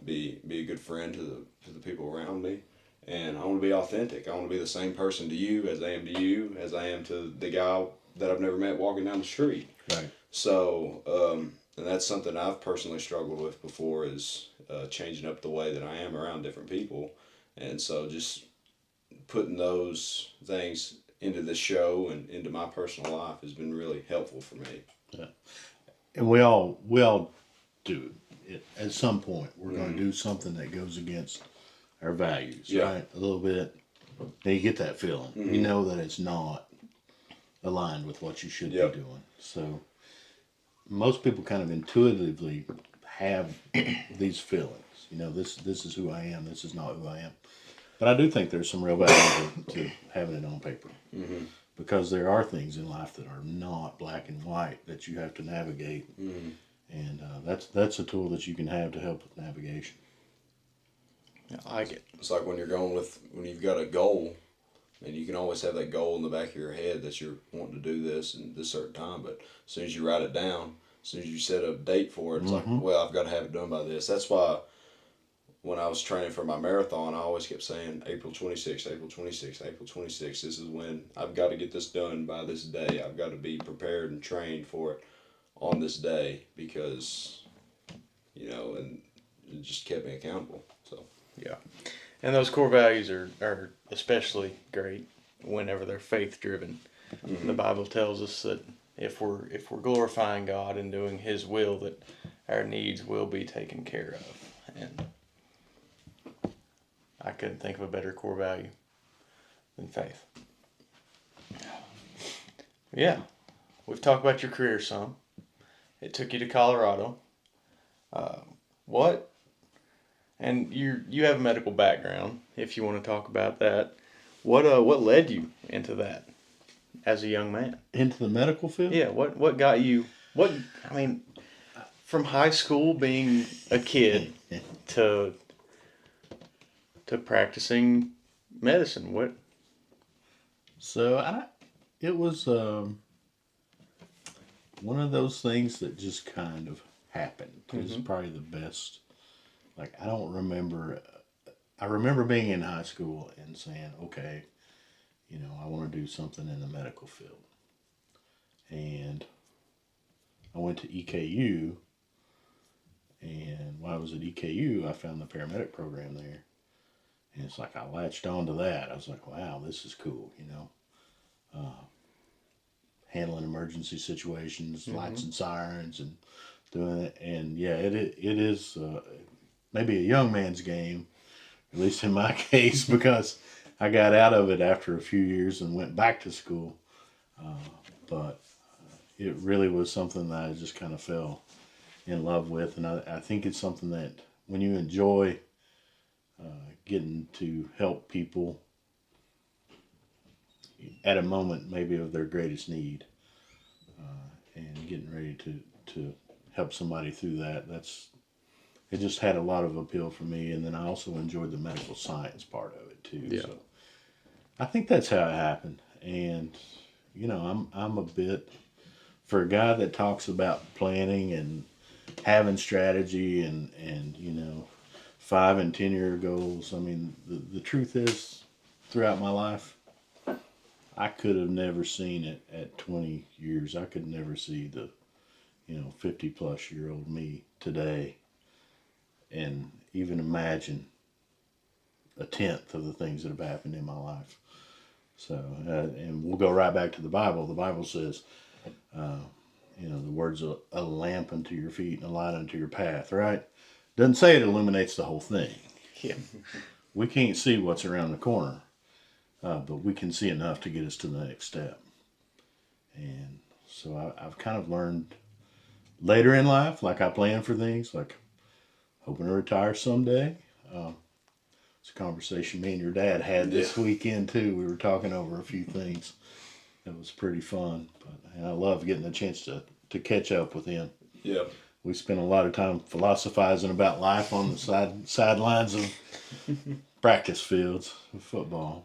be a good friend to the people around me. And I want to be authentic. I want to be the same person to you as I am to you, as I am to the guy that I've never met walking down the street. Right. So, and that's something I've personally struggled with before, is changing up the way that I am around different people. And so just putting those things into the show and into my personal life has been really helpful for me. Yeah. And we all do it. At some point, we're going to do something that goes against our values, Yeah. right? A little bit. And you get that feeling. Mm-hmm. You know that it's not aligned with what you should Yep. be doing. So most people kind of intuitively have these feelings. You know, this is who I am. This is not who I am. But I do think there's some real value to having it on paper. Mm-hmm. Because there are things in life that are not black and white that you have to navigate. Mm-hmm. And that's a tool that you can have to help with navigation. I like it. It's like when you've got a goal, and you can always have that goal in the back of your head that you're wanting to do this in this certain time. But as soon as you write it down, as soon as you set a date for it, it's like, well, I've got to have it done by this. That's why when I was training for my marathon, I always kept saying April 26th, April 26th, April 26th. This is when I've got to get this done by this day. I've got to be prepared and trained for it on this day because, and it just kept me accountable. So. Yeah. And those core values are especially great whenever they're faith driven. Mm-hmm. The Bible tells us that if we're glorifying God and doing His will, that our needs will be taken care of. And I couldn't think of a better core value than faith. Yeah. We've talked about your career some. It took you to Colorado. What? And you have a medical background, if you want to talk about that. What led you into that as a young man? Into the medical field? Yeah, what got you from high school being a kid to practicing medicine, what? So it was one of those things that just kind of happened. It's probably the best. Like, I don't remember. I remember being in high school and saying, okay, I want to do something in the medical field. And I went to EKU. And while I was at EKU, I found the paramedic program there. And it's like I latched onto that. I was like, wow, this is cool, handling emergency situations, lights and sirens, and doing it. And yeah, it is maybe a young man's game, at least in my case, because I got out of it after a few years and went back to school. But it really was something that I just kind of fell in love with. And I think it's something that when you enjoy getting to help people at a moment maybe of their greatest need and getting ready to help somebody through that, it just had a lot of appeal for me. And then I also enjoyed the medical science part of it too. Yeah. So I think that's how it happened. And I'm a bit, for a guy that talks about planning and having strategy and 5 and 10 year goals. I mean, the truth is, throughout my life, I could have never seen it at 20 years. I could never see the 50 plus year old me today and even imagine a tenth of the things that have happened in my life. So, and we'll go right back to the Bible. The Bible says, the words a lamp unto your feet and a light unto your path, right? Doesn't say it illuminates the whole thing. Yeah. We can't see what's around the corner, but we can see enough to get us to the next step. And so I've kind of learned later in life, like I plan for things, like hoping to retire someday. It's a conversation me and your dad had this weekend too. We were talking over a few things. It was pretty fun, and I love getting a chance to catch up with him. Yeah. We spent a lot of time philosophizing about life on the sidelines of practice fields of football.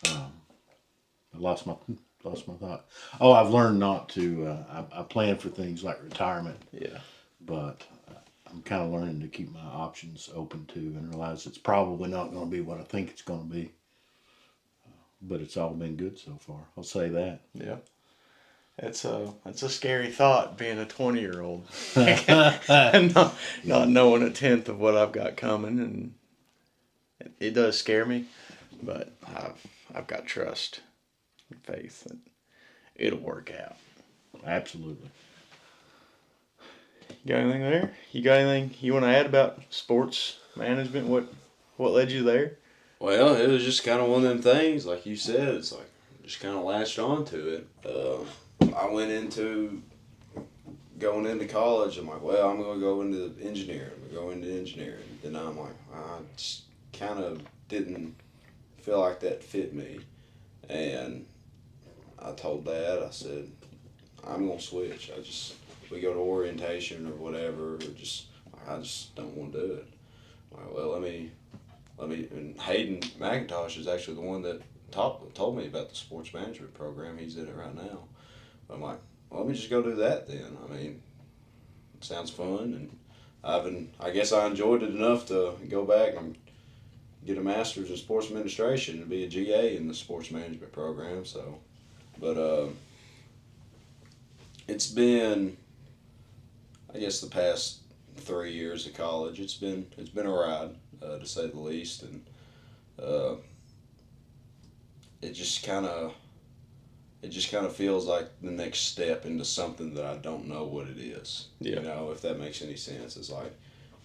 I lost my thought. Oh, I've learned not to. I plan for things like retirement. Yeah. But I'm kind of learning to keep my options open too, and realize it's probably not going to be what I think it's going to be. But it's all been good so far. I'll say that. Yeah. It's a scary thought, being a 20-year-old and not knowing a tenth of what I've got coming, and it does scare me. But I've got trust and faith that it'll work out. Absolutely. You got anything there? You got anything you want to add about sports management? What What led you there? Well, it was just kind of one of them things, like you said. It's like just kind of latched on to it. I went into going into college. I'm like, well, I'm gonna go into engineering. I'm gonna go into engineering. Then I'm like, I just kind of didn't feel like that fit me, and I told Dad. I said, I'm gonna switch. We go to orientation or whatever. I just don't want to do it. I'm like, well, let me. And Hayden McIntosh is actually the one that told me about the sports management program. He's in it right now. I'm like, well, let me just go do that then. I mean, it sounds fun, and I guess I enjoyed it enough to go back and get a master's in sports administration and be a GA in the sports management program. So, but it's been, I guess, the past 3 years of college. It's been a ride, to say the least, and it just kind of feels like the next step into something that I don't know what it is. Yeah. You know, if that makes any sense. It's like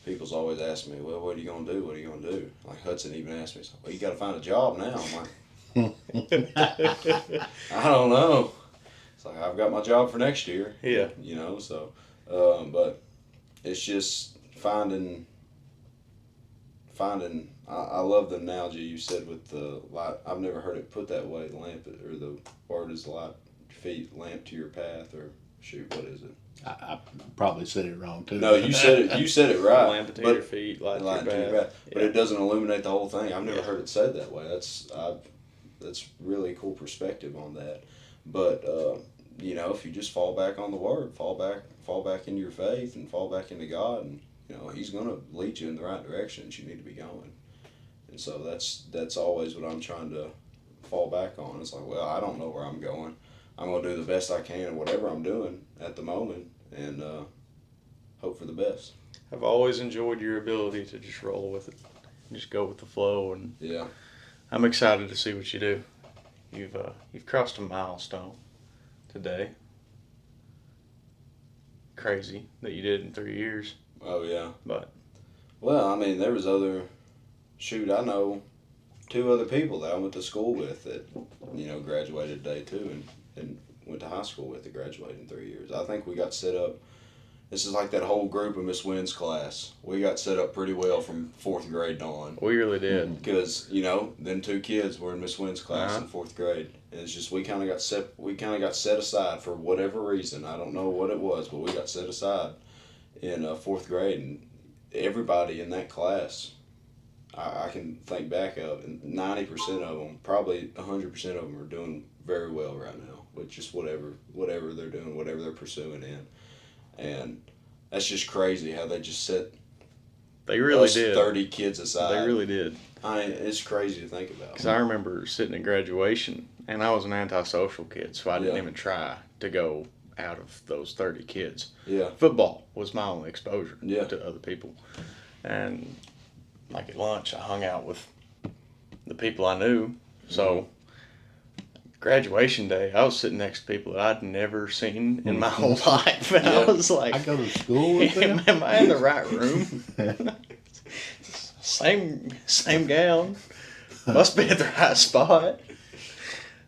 people's always ask me, well, what are you gonna do? What are you gonna do? Like Hudson even asked me, well, you got to find a job now. I'm like, I don't know. It's like I've got my job for next year. Yeah. You know, so but it's just finding. I love the analogy you said with the light. I've never heard it put that way. The lamp or the word is light feet lamp to your path, or shoot, what is it? I probably said it wrong too. No, you said it. You said it right. Lamp to your feet, light to your path. But it doesn't illuminate the whole thing. I've never heard it said that way. That's really cool perspective on that. But you know, if you just fall back on the word, fall back into your faith, and fall back into God, and you know, He's gonna lead you in the right direction that you need to be going. And so that's always what I'm trying to fall back on. It's like, well, I don't know where I'm going. I'm gonna do the best I can at whatever I'm doing at the moment, and hope for the best. I've always enjoyed your ability to just roll with it, just go with the flow, and Yeah. I'm excited to see what you do. You've crossed a milestone today. Crazy that you did in 3 years. Oh yeah. But well, I mean, there was I know 2 other people that I went to school with that, you know, graduated today too, and went to high school with that graduated in 3 years. I think we got set up. This is like that whole group of Miss Wynn's class. We got set up pretty well from 4th grade on. we really did. Because, you know, them 2 kids were in Miss Wynn's class in 4th grade. And it's just we kind of got set aside for whatever reason. I don't know what it was, but we got set aside in 4th grade, and everybody in that class, I can think back of, and 90% of them, probably 100% of them are doing very well right now with just whatever they're doing, whatever they're pursuing in. And that's just crazy how they just set They really us did. 30 kids aside. They really did. It's crazy to think about. Because I remember sitting at graduation, and I was an antisocial kid, so I didn't even try to go out of those 30 kids. Yeah. Football was my only exposure Yeah. to other people. And like at lunch, I hung out with the people I knew. So graduation day, I was sitting next to people that I'd never seen in my whole life. And I was like, I go to school with them. am I in the right room? Same gown. Must be at the right spot.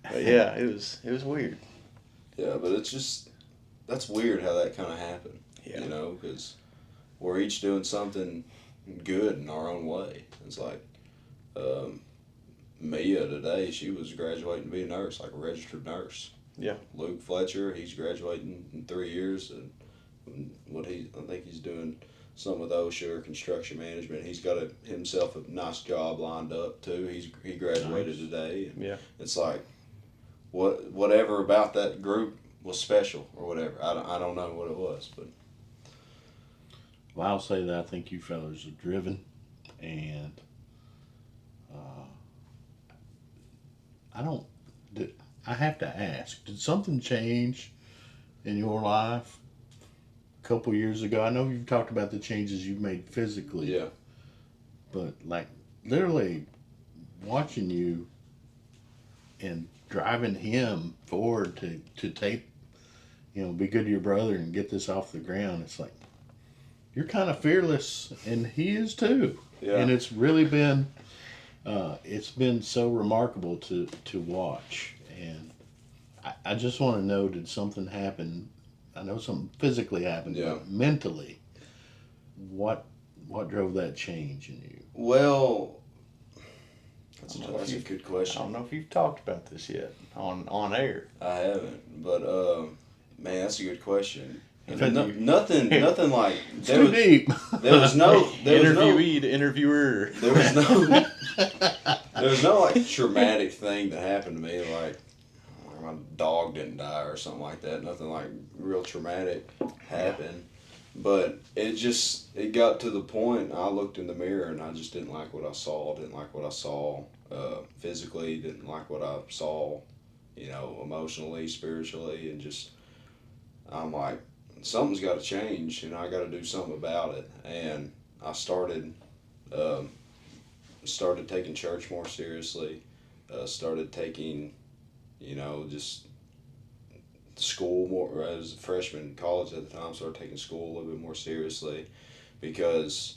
But yeah, it was weird. Yeah, but that's weird how that kind of happened. Yeah. You know, because we're each doing something good in our own way. It's like Mia today, she was graduating to be a nurse, like a registered nurse. Yeah. Luke Fletcher, he's graduating in 3 years, and I think he's doing some with OSHA or construction management. He's got himself a nice job lined up too. He graduated today. And Yeah. it's like whatever about that group was special or whatever. I don't know what it was, but Well, I'll say that I think you fellas are driven, and I have to ask, did something change in your life a couple years ago? I know you've talked about the changes you've made physically. yeah. But like literally watching you and driving him forward to take, be good to your brother and get this off the ground. It's like, you're kind of fearless, and he is too. Yeah. And it's really been so remarkable to watch. And I just want to know, did something happen? I know something physically happened, Yeah. but mentally, what drove that change in you? Well, I don't know that's if a you've- good I question. don't know if you've talked about this yet on air. I haven't, but man, that's a good question. Interview. Nothing like It's there too was, deep. there was no Interviewee to interviewer. there was no like traumatic thing that happened to me, like my dog didn't die or something like that. Nothing like real traumatic happened. But it got to the point I looked in the mirror and I just didn't like what I saw. Didn't like what I saw physically. Didn't like what I saw, emotionally, spiritually, and just I'm like, something's got to change, and I got to do something about it. And I started taking church more seriously. Started taking, just school more. I was a freshman in college at the time. Started taking school a little bit more seriously, because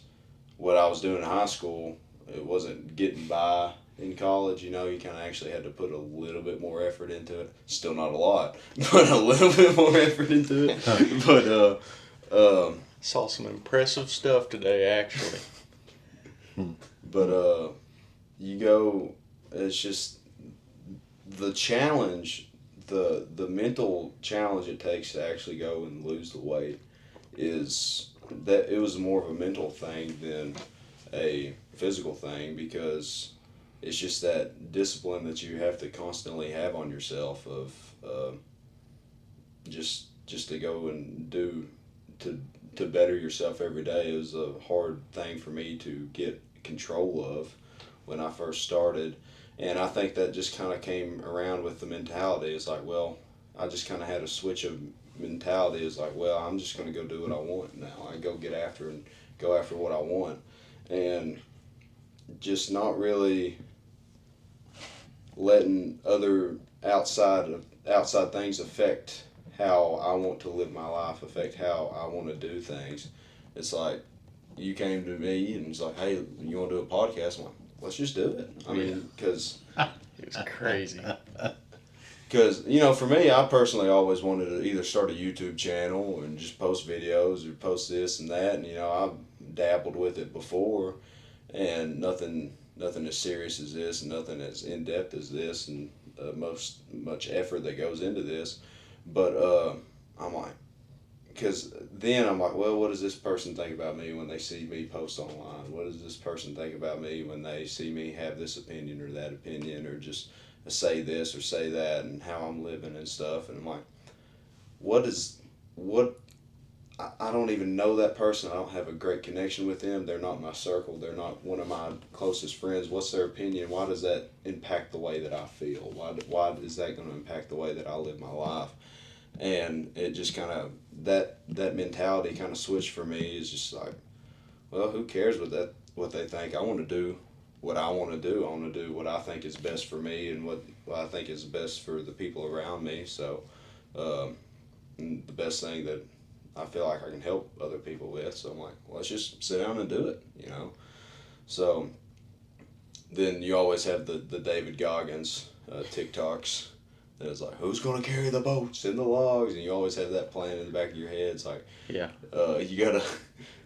what I was doing in high school, it wasn't getting by in college. You kind of actually had to put a little bit more effort into it. Still not a lot, but a little bit more effort into it. But Saw some impressive stuff today, actually. but you go. It's just the challenge, the mental challenge it takes to actually go and lose the weight is that it was more of a mental thing than a physical thing, because it's just that discipline that you have to constantly have on yourself of just to go and do to better yourself every day. It was a hard thing for me to get control of when I first started, and I think that just kind of came around with the mentality. It's like, well, I just kind of had a switch of mentality. It's like, well, I'm just going to go do what I want now. I go get after and go after what I want, and just not really letting other outside things affect how I want to live my life, affect how I want to do things. It's like, you came to me and it's like, hey, you want to do a podcast? I'm like, let's just do it. I mean, because It was crazy. for me, I personally always wanted to either start a YouTube channel and just post videos or post this and that, and I've dabbled with it before, and nothing as serious as this, and nothing as in depth as this, and much effort that goes into this. But I'm like, because then I'm like, well, what does this person think about me when they see me post online? What does this person think about me when they see me have this opinion or that opinion, or just say this or say that, and how I'm living and stuff? And I'm like, I don't even know that person. I don't have a great connection with them. They're not my circle. They're not one of my closest friends. What's their opinion? Why does that impact the way that I feel? Why is that going to impact the way that I live my life? And it just kind of, that mentality kind of switched for me. Is just like, well, who cares what they think? I want to do what I want to do. I want to do what I think is best for me, and what I think is best for the people around me. So the best thing that I feel like I can help other people with. So I'm like, well, let's just sit down and do it, So then you always have the David Goggins TikToks. And it's like, who's going to carry the boats and the logs? And you always have that plan in the back of your head. It's like, Yeah. You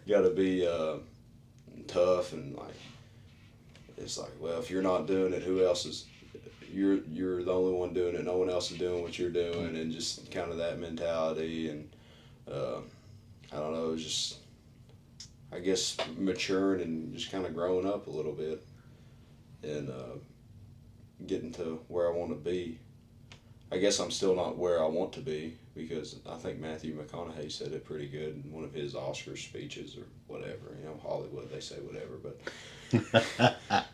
gotta be tough, and like, it's like, well, if you're not doing it, who else is? You're the only one doing it. No one else is doing what you're doing, and just kind of that mentality. And I don't know, it was just, I guess, maturing and just kind of growing up a little bit, and getting to where I want to be. I guess I'm still not where I want to be, because I think Matthew McConaughey said it pretty good in one of his Oscar speeches or whatever. Hollywood, they say whatever, but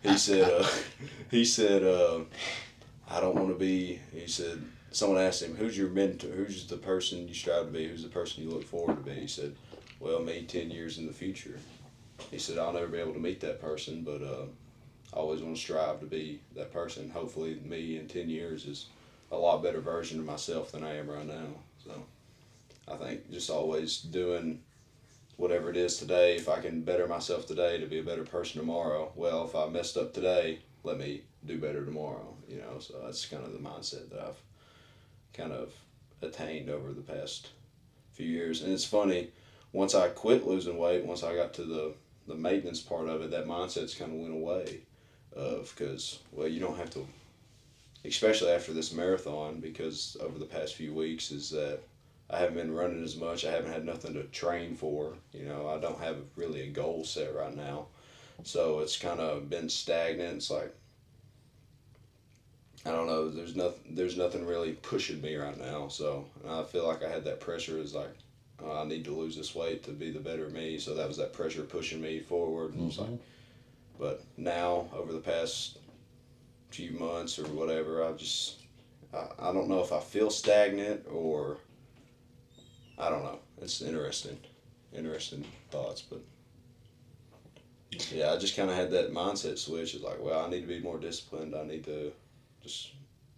he said, I don't want to be. He said, someone asked him, who's your mentor? Who's the person you strive to be? Who's the person you look forward to be? He said, well, me 10 years in the future. He said, I'll never be able to meet that person, but I always want to strive to be that person. Hopefully me in 10 years is a lot better version of myself than I am right now. So I think just always doing whatever it is today, if I can better myself today to be a better person tomorrow, well, if I messed up today, let me do better tomorrow, you know. So that's kind of the mindset that I've kind of attained over the past few years. And it's funny, once I quit losing weight, once I got to the maintenance part of it, that mindset's kind of went away. Because, well, you don't have to, especially after this marathon, because over the past few weeks, is that I haven't been running as much. I haven't had nothing to train for. You know, I don't have really a goal set right now. So it's kind of been stagnant. It's like, I don't know, there's nothing really pushing me right now. So I feel like I had that pressure. It's like, I need to lose this weight to be the better me. So that was that pressure pushing me forward. And it's like, but now, over the past few months or whatever, I don't know if I feel stagnant or, I don't know. It's interesting thoughts, but yeah, I just kind of had that mindset switch. It's like, well, I need to be more disciplined. I need to just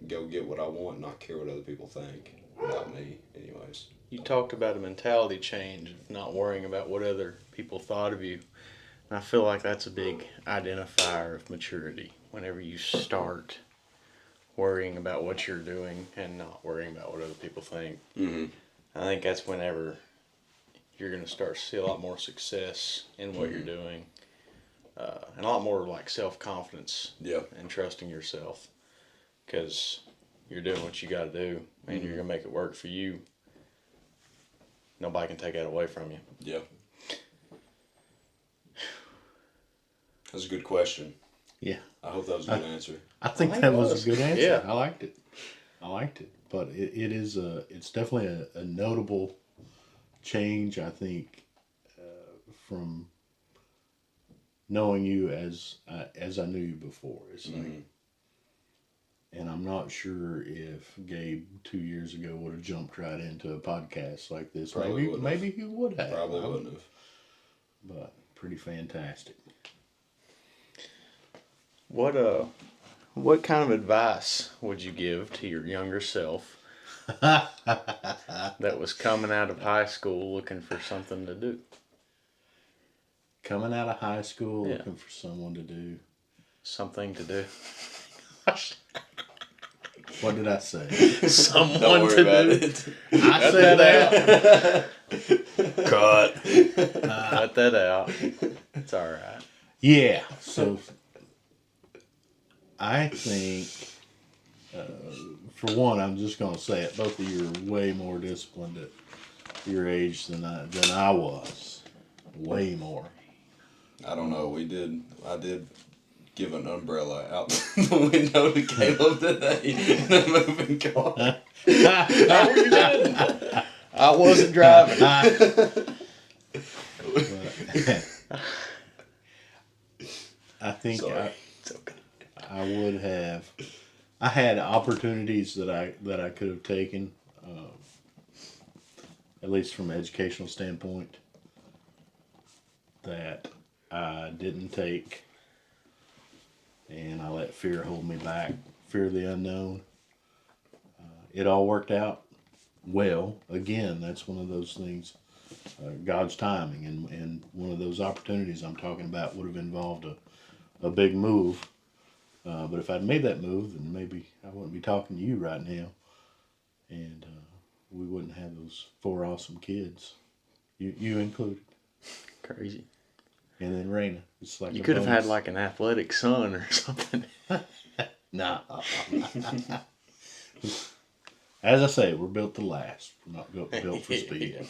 go get what I want and not care what other people think about me anyways. You talked about a mentality change of not worrying about what other people thought of you. And I feel like that's a big identifier of maturity. Whenever you start worrying about what you're doing and not worrying about what other people think, I think that's whenever you're going to start to see a lot more success in what you're doing, and a lot more like self-confidence and trusting yourself, because you're doing what you got to do and you're going to make it work for you. Nobody can take that away from you. Yeah. That's a good question. Yeah. I hope that was a good answer. I think that was a good answer. Yeah. I liked it. But it's definitely a notable change, I think, from knowing you as I knew you before. It's like, and I'm not sure if Gabe 2 years ago would have jumped right into a podcast like this. Maybe he would have. Probably wouldn't have. But pretty fantastic. What kind of advice would you give to your younger self that was coming out of high school looking for something to do? Coming out of high school looking for someone to do. Something to do. What did I say? Someone Don't worry to about do. it. I said that. Cut. Cut that out. It's all right. Yeah. So I think, for one, I'm just going to say it. Both of you are way more disciplined at your age than I was. Way more. I don't know. I did give an umbrella out the window to Caleb today in a moving car. No, you didn't. I wasn't driving. I think Sorry. I would have. I had opportunities that I could have taken, at least from an educational standpoint, that I didn't take, and I let fear hold me back. Fear of the unknown. It all worked out well. Again, that's one of those things, God's timing, and one of those opportunities I'm talking about would have involved a big move. But if I'd made that move, then maybe I wouldn't be talking to you right now, and we wouldn't have those 4 awesome kids, you included. Crazy. And then Raina. It's like You could have had like an athletic son or something. Nah. As I say, we're built to last. We're not built for speed.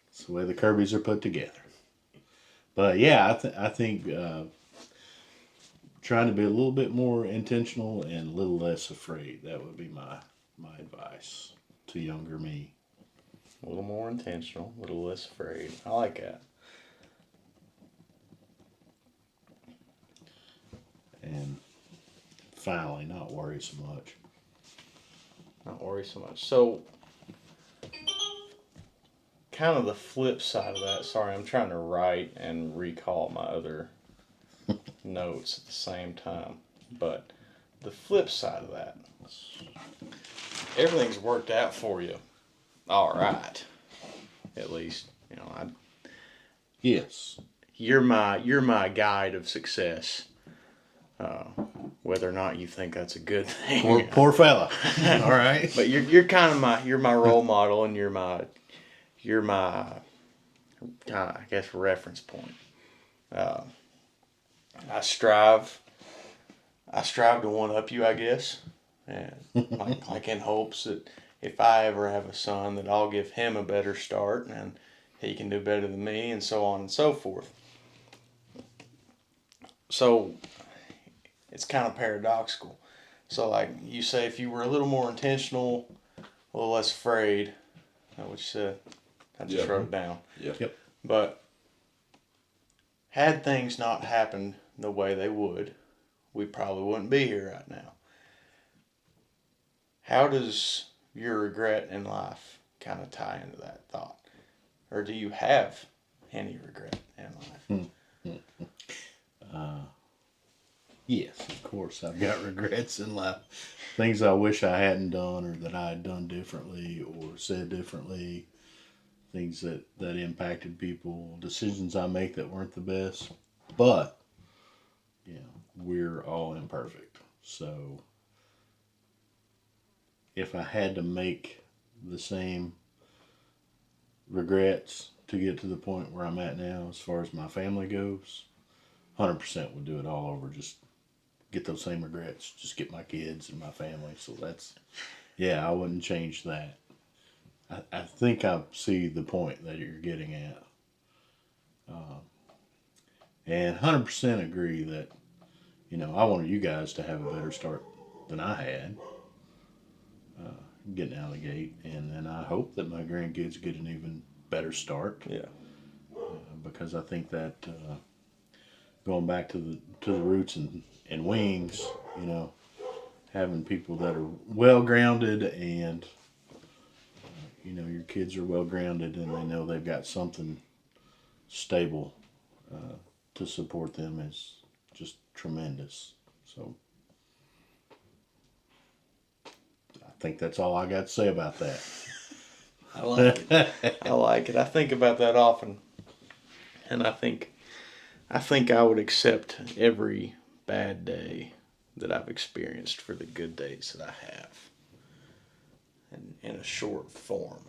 It's the way the Kirbys are put together. But yeah, I think trying to be a little bit more intentional and a little less afraid. That would be my advice to younger me. A little more intentional, a little less afraid. I like that. And finally, not worry so much. Not worry so much. So, kind of the flip side of that. Sorry, I'm trying to write and recall my other notes at the same time. But the flip side of that, everything's worked out for you. All right. At least, Yes. You're my guide of success. Whether or not you think that's a good thing. Poor fella. All right. But you're kind of my role model, and you're my I guess reference point. I strive to one up you, I guess, and like in hopes that if I ever have a son, that I'll give him a better start and he can do better than me, and so on and so forth. So it's kind of paradoxical. So like you say, if you were a little more intentional, a little less afraid, that's what you said. I just wrote it down. Yeah. Yep. But had things not happened the way they would, we probably wouldn't be here right now. How does your regret in life kind of tie into that thought? Or do you have any regret in life? Yes, of course. I've got regrets in life. Things I wish I hadn't done, or that I had done differently or said differently. Things that impacted people. Decisions I make that weren't the best. But, we're all imperfect. So, if I had to make the same regrets to get to the point where I'm at now, as far as my family goes, 100% would do it all over. Just get those same regrets. Just get my kids and my family. So I wouldn't change that. I think I see the point that you're getting at. And 100% agree that, I wanted you guys to have a better start than I had. Getting out of the gate. And then I hope that my grandkids get an even better start. Yeah. Because I think that going back to the roots and wings, having people that are well grounded and your kids are well grounded and they know they've got something stable to support them is just tremendous. So I think that's all I got to say about that. I like it. I like it. I think about that often. And I think I would accept every bad day that I've experienced for the good days that I have. And in a short form.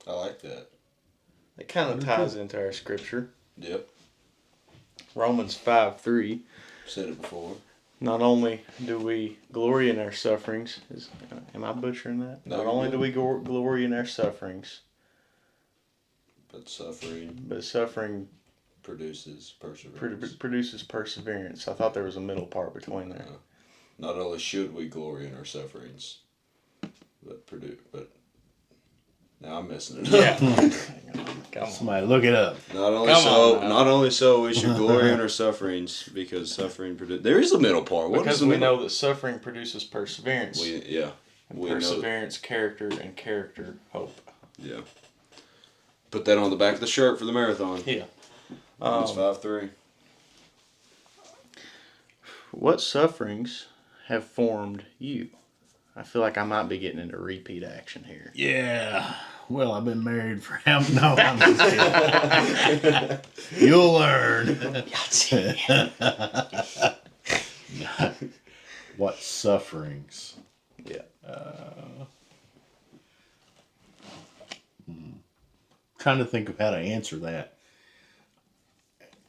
I like that. It kind of ties into our scripture. Yep. Romans 5:3. Said it before. Not only do we glory in our sufferings, am I butchering that? No, Not only do we glory in our sufferings, but suffering produces perseverance. produces perseverance. I thought there was a middle part between there. Not only should we glory in our sufferings, but now I'm messing it up. Yeah. Come on. Somebody look it up. Not only so we should glory in our sufferings, because suffering there is a middle part. What because is the we middle? know that suffering produces perseverance. We perseverance, character, and character, hope. Yeah. Put that on the back of the shirt for the marathon. Yeah. It's 5-3. What sufferings have formed you? I feel like I might be getting into repeat action here. Yeah. Well, I've been married for how? No, I'm just kidding. You'll learn. What sufferings? Yeah. Trying to think of how to answer that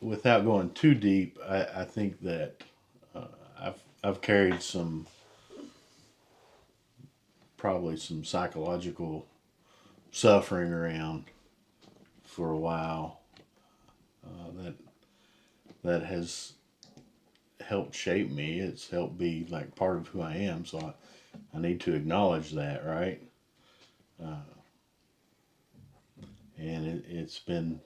without going too deep. I think that I've carried probably some psychological suffering around for a while that has helped shape me. It's helped be like part of who I am. So I need to acknowledge that, right? And it's been,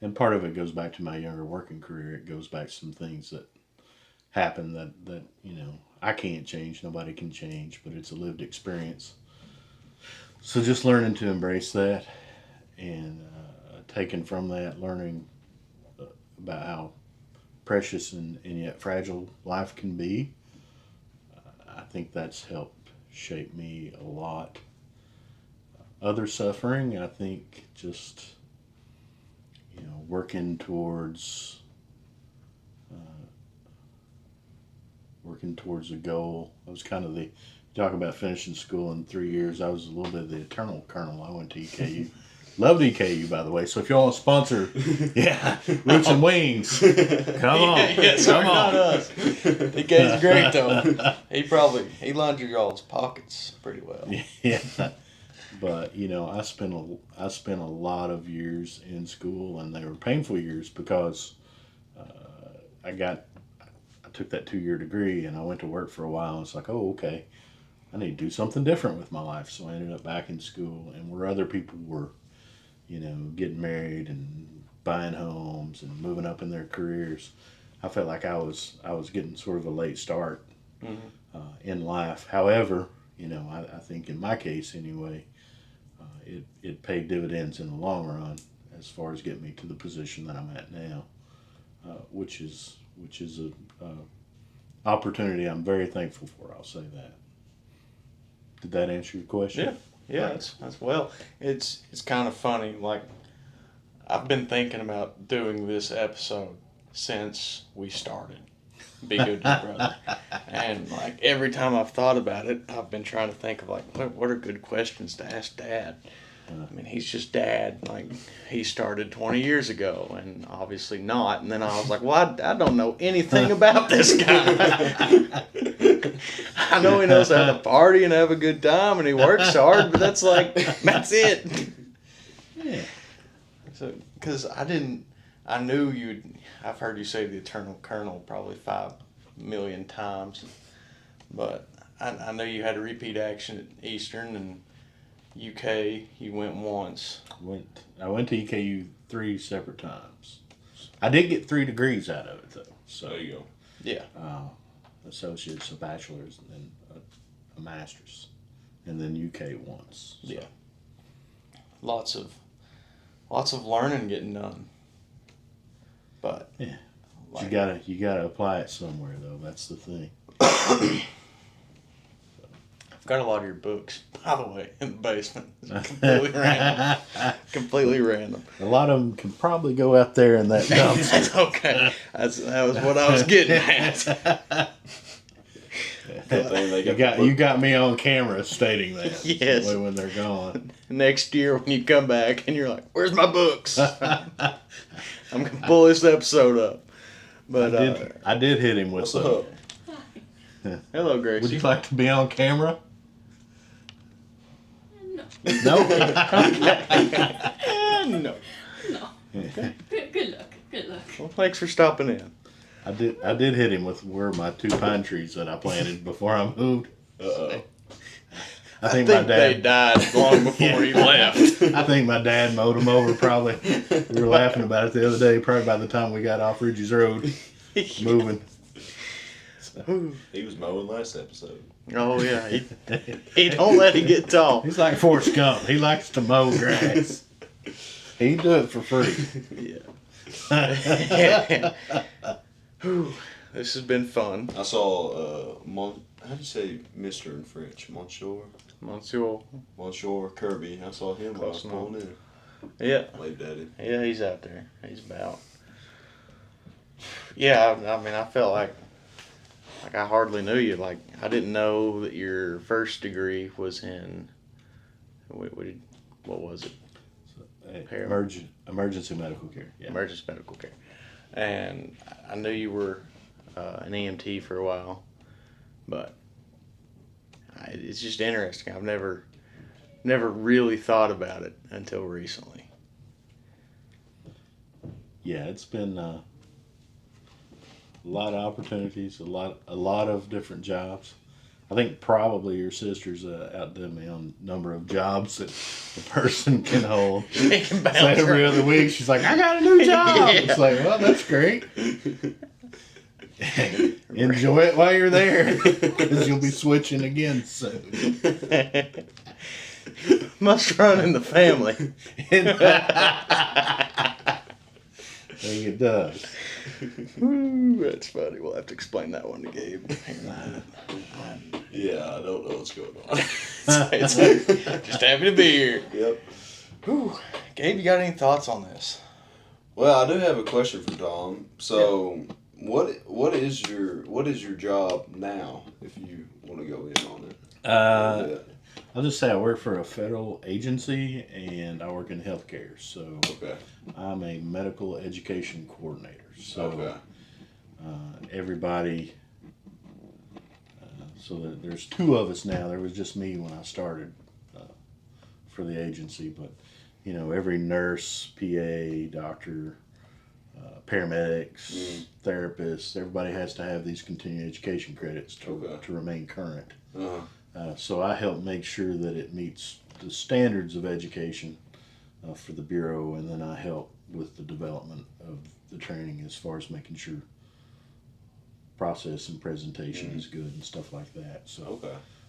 and part of it goes back to my younger working career. It goes back to some things that happened that I can't change. Nobody can change, but it's a lived experience. So just learning to embrace that and taking from that, learning about how precious and yet fragile life can be. I think that's helped shape me a lot. other suffering. I think just, working towards a goal. I was kind of talk about finishing school in 3 years. I was a little bit of the eternal colonel. I went to EKU. Loved EKU, by the way. So if y'all want to sponsor, Roots and Wings, come on. Come on. Not us. EKU's great, though. He lined your y'all's pockets pretty well. Yeah. But, I spent a lot of years in school, and they were painful years because I took that 2-year degree, and I went to work for a while, and it's like, oh, okay, I need to do something different with my life. So I ended up back in school, and where other people were, getting married and buying homes and moving up in their careers, I felt like I was getting sort of a late start in life. However, I think in my case anyway, it paid dividends in the long run as far as getting me to the position that I'm at now, which is a opportunity I'm very thankful for. I'll say that. Did that answer your question? Yeah, that's well. It's kind of funny. Like, I've been thinking about doing this episode since we started. Be good to your brother. And like every time I've thought about it, I've been trying to think of like what are good questions to ask Dad. I mean, he's just Dad. Like, he started 20 years ago, and obviously not. And then I was like, well, I don't know anything about this guy. I know he knows how to party and have a good time, and he works hard, but that's it. Yeah. So, because I've heard you say the Eternal Colonel probably 5 million times, but I know you had a repeat action at Eastern, and UK, you went once. I went to EKU 3 separate times. I did get 3 degrees out of it, though. So there you go. Yeah. Associates, a bachelor's, and then a master's, and then UK once. So. Yeah. Lots of learning getting done. But yeah, like, you gotta apply it somewhere, though. That's the thing. I've got a lot of your books, by the way, in the basement. Completely random. Completely random. A lot of them can probably go out there in that dumpster. That's okay. That was what I was getting at. You got me on camera stating that. Yes. When they're gone. Next year when you come back and you're like, "Where's my books?" I'm gonna pull this episode up. But I did hit him with some. Hello, Gracie. Would you like to be on camera? No. No. No. No. Okay. Good luck. Well, thanks for stopping in. I did hit him with where my 2 pine trees that I planted before I moved. I think my dad they died long before he left. I think my dad mowed them over. Probably. We were laughing about it the other day. Probably by the time we got off Ridges Road, moving. He was mowing last episode. Oh yeah, he don't let it get tall. He's like Forrest Gump. He likes to mow grass. He do it for free. Yeah. This has been fun. I saw how do you say Mr. in French? Monsieur Kirby. I saw him while I was pulling in. Yeah. Waved at him. Yeah, he's out there. He's about. Yeah, I mean, I felt like I hardly knew you. Like, I didn't know that your first degree was in. What was it? Emergency medical care. Yeah. Emergency medical care. And I knew you were an EMT for a while, but it's just interesting. I've never really thought about it until recently. Yeah, it's been a lot of opportunities, a lot of different jobs. I think probably your sister's outdone me on number of jobs that a person can hold. Can so every other week, she's like, "I got a new job." Yeah. It's like, well, that's great. Enjoy it while you're there, because you'll be switching again soon. Must run in the family. think it does. Ooh, that's funny. We'll have to explain that one to Gabe. Yeah, I don't know what's going on. It's just having a beer. Yep. Whew. Gabe, you got any thoughts on this? Well, I do have a question for Tom. So, what is your job now? If you want to go in on it. I'll just say I work for a federal agency and I work in healthcare. So Okay. I'm a medical education coordinator. So Okay. Everybody, so there's two of us now. There was just me when I started for the agency, but you know, every nurse, PA, doctor, paramedics, therapists, everybody has to have these continuing education credits to remain current. So I help make sure that it meets the standards of education for the Bureau, and then I help with the development of the training as far as making sure process and presentation is good and stuff like that. So,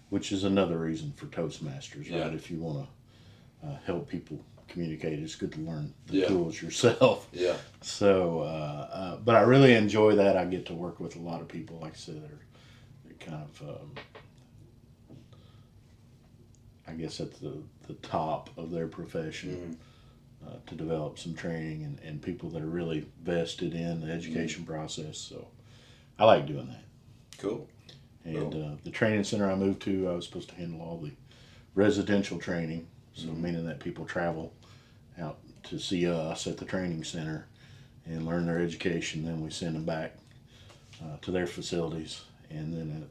which is another reason for Toastmasters, right? If you want to help people communicate, it's good to learn the tools yourself. Yeah. So, but I really enjoy that. I get to work with a lot of people, like I said, that are kind of, I guess, at the top of their profession to develop some training and people that are really vested in the education process. So I like doing that. Cool. And the training center I moved to, I was supposed to handle all the residential training. So meaning that people travel out to see us at the training center and learn their education. Then we send them back to their facilities. And then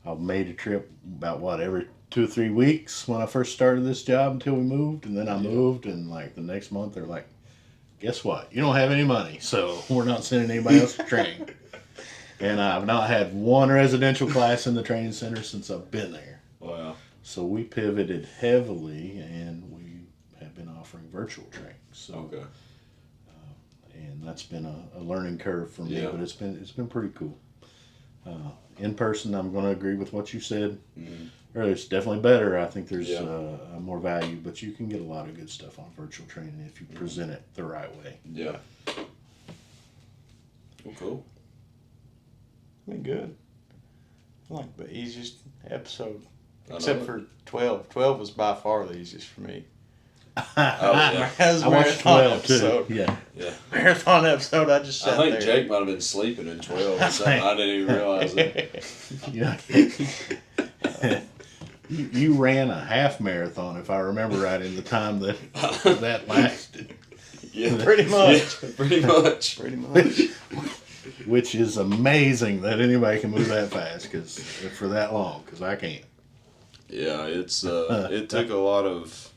I made a trip about every 2 or 3 weeks when I first started this job until we moved. And then I moved, and like the next month they're like, guess what? You don't have any money, so we're not sending anybody else to train. And I've not had one residential class in the training center since I've been there. Wow. So we pivoted heavily, and we have been offering virtual training. So, and that's been a learning curve for me, but it's been pretty cool. In person, I'm going to agree with what you said. Earlier, it's definitely better. I think there's more value, but you can get a lot of good stuff on virtual training if you present it the right way. Yeah. Well, cool. Been good. I like the easiest episode. Except for 12. 12 was by far the easiest for me. Yeah. That was a I watched marathon 12 episode. too. Yeah. Marathon episode, I just sat I think there. Jake might have been sleeping in 12 or something. I didn't even realize it. Yeah. You ran a half marathon, if I remember right, in the time that that lasted. Yeah. Pretty much. Yeah, pretty much. Pretty much. Which is amazing that anybody can move that fast for that long, because I can't. Yeah, it's it took a lot of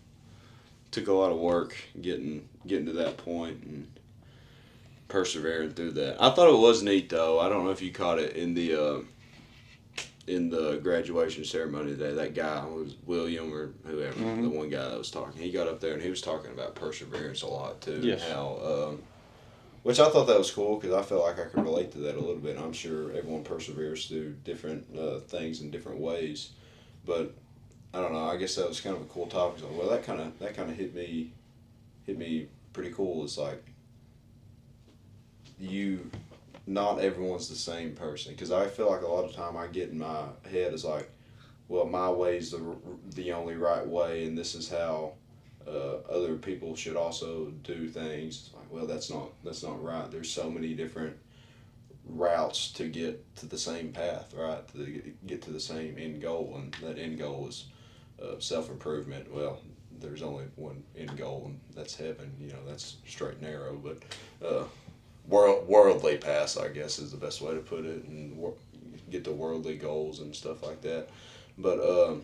work getting to that point and persevering through that. I thought it was neat though. I don't know if you caught it in the graduation ceremony today. That guy was William or whoever, the one guy that was talking. He got up there and he was talking about perseverance a lot too. Yes. And how, which I thought that was cool because I felt like I could relate to that a little bit. I'm sure everyone perseveres through different things in different ways, but I don't know. I guess that was kind of a cool topic. So, well, that kind of hit me pretty cool. It's like not everyone's the same person, because I feel like a lot of time I get in my head is like, well, my way's the only right way, and this is how other people should also do things. It's like, well, that's not right. There's so many different routes to get to the same path, right? To get to the same end goal, and that end goal is self-improvement. Well, there's only one end goal, and that's heaven. You know, that's straight and narrow, but worldly paths, I guess, is the best way to put it, and get to worldly goals and stuff like that. But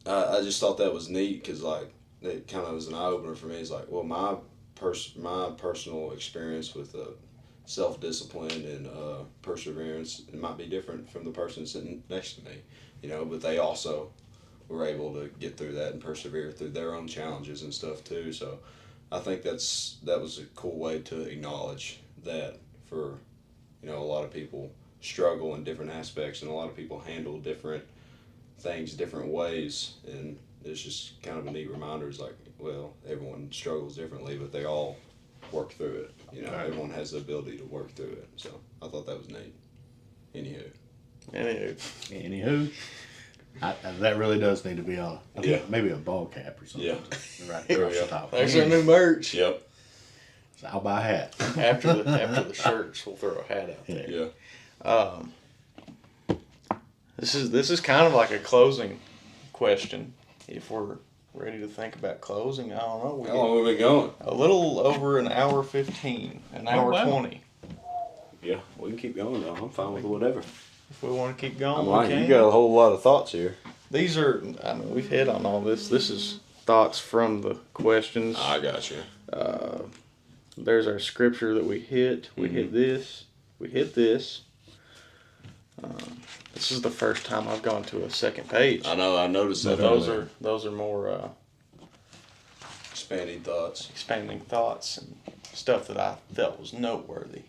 I just thought that was neat, because like it kind of was an eye opener for me. It's like, well, my personal experience with self-discipline and perseverance, it might be different from the person sitting next to me, you know, but they also were able to get through that and persevere through their own challenges and stuff too. So I think that was a cool way to acknowledge that, for, you know, a lot of people struggle in different aspects, and a lot of people handle different things different ways, and it's just kind of a neat reminder. It's like, well, everyone struggles differently, but they all work through it. You know, Right. everyone has the ability to work through it. So I thought that was neat. Anywho. Anywho, that really does need to be on. I think maybe a ball cap or something. Yeah. Right across the top. There's our new merch. Yep. So I'll buy a hat. After the shirts, we'll throw a hat out there. Yeah. This is kind of like a closing question. If we're ready to think about closing, I don't know. How long have we been going? A little over an hour 15, an hour wow. 20. Yeah, we can keep going though. I'm fine with whatever. If we want to keep going, I'm we like, can. you got a whole lot of thoughts here. These are, I mean, we've hit on all this. This is thoughts from the questions. I got you. There's our scripture that we hit. We hit this. We hit this. This is the first time I've gone to a second page. I know. I noticed that. Those are more expanding thoughts. expanding thoughts and stuff that I felt was noteworthy.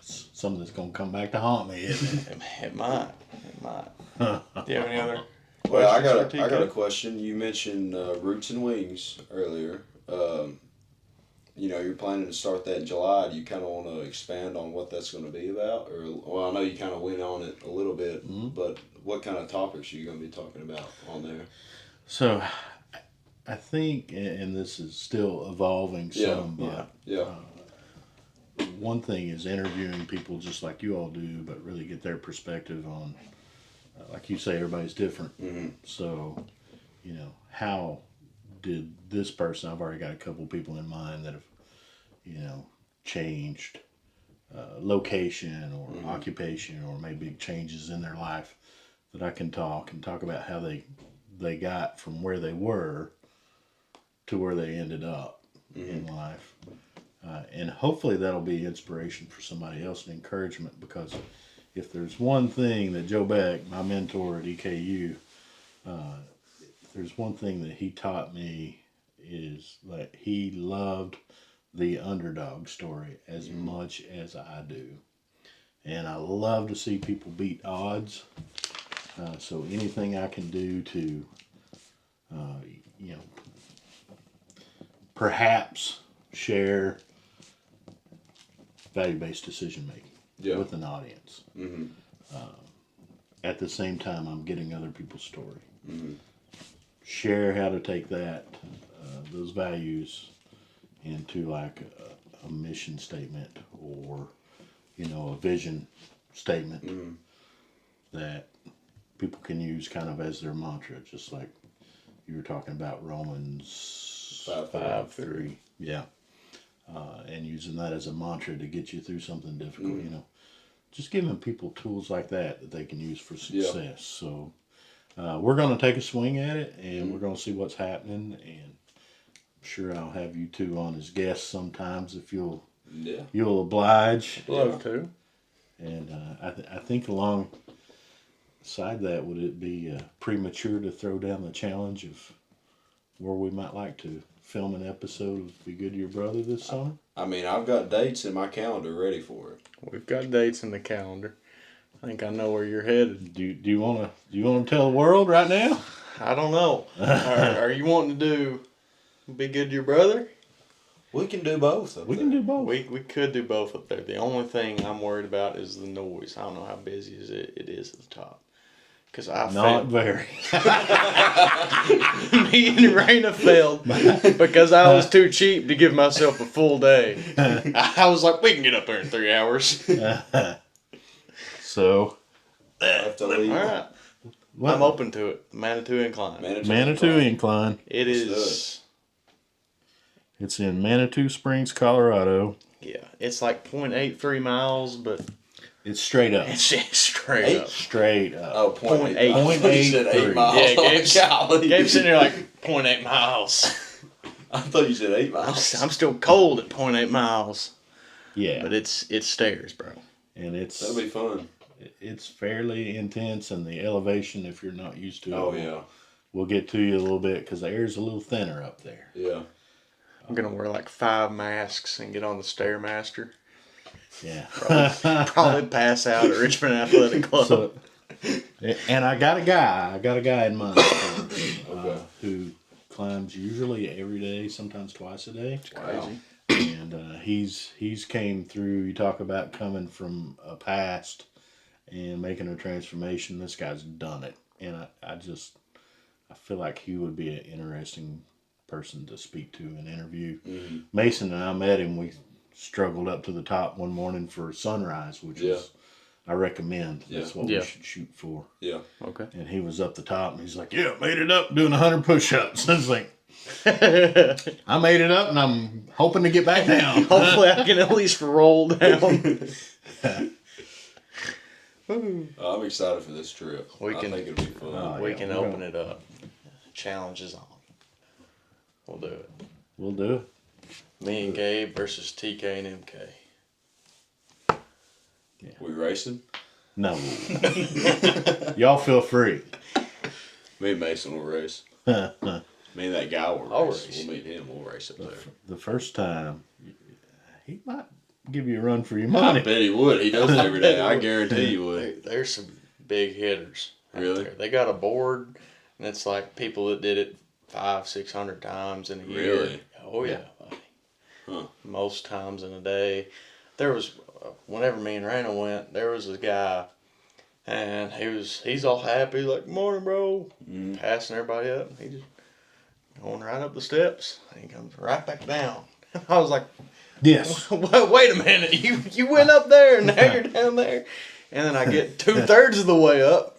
Something that's going to come back to haunt me, isn't it? It might. It might. Do you have any other Well, I questions? got a question. You mentioned Roots and Wings earlier. You know, you're planning to start that in July. Do you kind of want to expand on what that's going to be about? Or, well, I know you kind of went on it a little bit, but what kind of topics are you going to be talking about on there? So, I think, and this is still evolving some, but Yeah. one thing is interviewing people just like you all do, but really get their perspective on, like you say, everybody's different. Mm-hmm. So, you know, how did this person, I've already got a couple people in mind that have, you know, changed location or occupation or made big changes in their life, that I can talk about how they got from where they were to where they ended up in life. And hopefully that'll be inspiration for somebody else and encouragement, because if there's one thing that Joe Beck, my mentor at EKU, if there's one thing that he taught me, is that he loved the underdog story as much as I do. And I love to see people beat odds. So anything I can do to, you know, perhaps share value-based decision making with an audience. Mm-hmm. At the same time, I'm getting other people's story. Mm-hmm. Share how to take that, those values, into like a mission statement, or, you know, a vision statement that people can use kind of as their mantra, just like you were talking about Romans 5:3. Yeah. And using that as a mantra to get you through something difficult, you know, just giving people tools like that they can use for success. So we're going to take a swing at it, and we're going to see what's happening. And I'm sure I'll have you two on as guests sometimes if you'll oblige. Love to. And I think alongside that, would it be premature to throw down the challenge of where we might like to film an episode of Be Good to Your Brother this summer? I mean, I've got dates in my calendar ready for it. We've got dates in the calendar. I think I know where you're headed. Do you want to tell the world right now? I don't know. Are you wanting to do Be Good to Your Brother? We can do both. We can do both. We could do both up there. The only thing I'm worried about is the noise. I don't know how busy it is at the top. Because Not very. Me and Raina failed because I was too cheap to give myself a full day. I was like, we can get up there in 3 hours. So, I have to leave. All right. well, I'm open to it. Manitou Incline. Manitou Incline. It Let's is. It's in Manitou Springs, Colorado. Yeah. It's like 0.83 miles, but It's straight up. it's straight up. Straight up. Oh, 0.8. 0.8. You said 8 miles. Yeah, Golly. Gabe's sitting there like 0.8 miles. I thought you said 8 miles. I'm still cold at 0.8 miles. Yeah. But it's stairs, bro. And That'll be fun. it's fairly intense, and the elevation, if you're not used to it, Oh, yeah. we'll get to you a little bit because the air's a little thinner up there. Yeah. I'm going to wear like 5 masks and get on the Stairmaster. Yeah. Probably pass out at Richmond Athletic Club. So, and I got a guy in mind who climbs usually every day, sometimes twice a day. Crazy. And he's came through. You talk about coming from a past and making a transformation. This guy's done it, and I feel like he would be an interesting person to speak to and interview. Mm-hmm. Mason and I met him. We struggled up to the top one morning for sunrise, which is I recommend. That's what we should shoot for. Yeah. Okay. And he was up the top, and he's like, "Yeah, made it up doing 100 push-ups." I was like, "I made it up, and I'm hoping to get back down." Hopefully, I can at least roll down. I'm excited for this trip. We I can- think it'll be fun. We yeah, can we're open gonna- it up. Challenge is on. We'll do it. We'll do it. Me and Gabe versus TK and MK. We racing? No. Y'all feel free. Me and Mason will race. The Me and that guy will I'll race. race. We'll meet him. We'll race up there. first time, he might give you a run for your I money. bet he would. He does it every day. I guarantee you would. There's some big hitters. out Really? there. They got a board, and it's like people that did it 500-600 times in a year. Really? Oh yeah. Buddy. Huh. Most times in a day. There was whenever me and Raina went, there was a guy, and he's all happy like "Morning, bro," passing everybody up. He just going right up the steps. And he comes right back down. I was like, Yes. wait a minute, you went up there and now you're down there. And then I get 2/3 of the way up.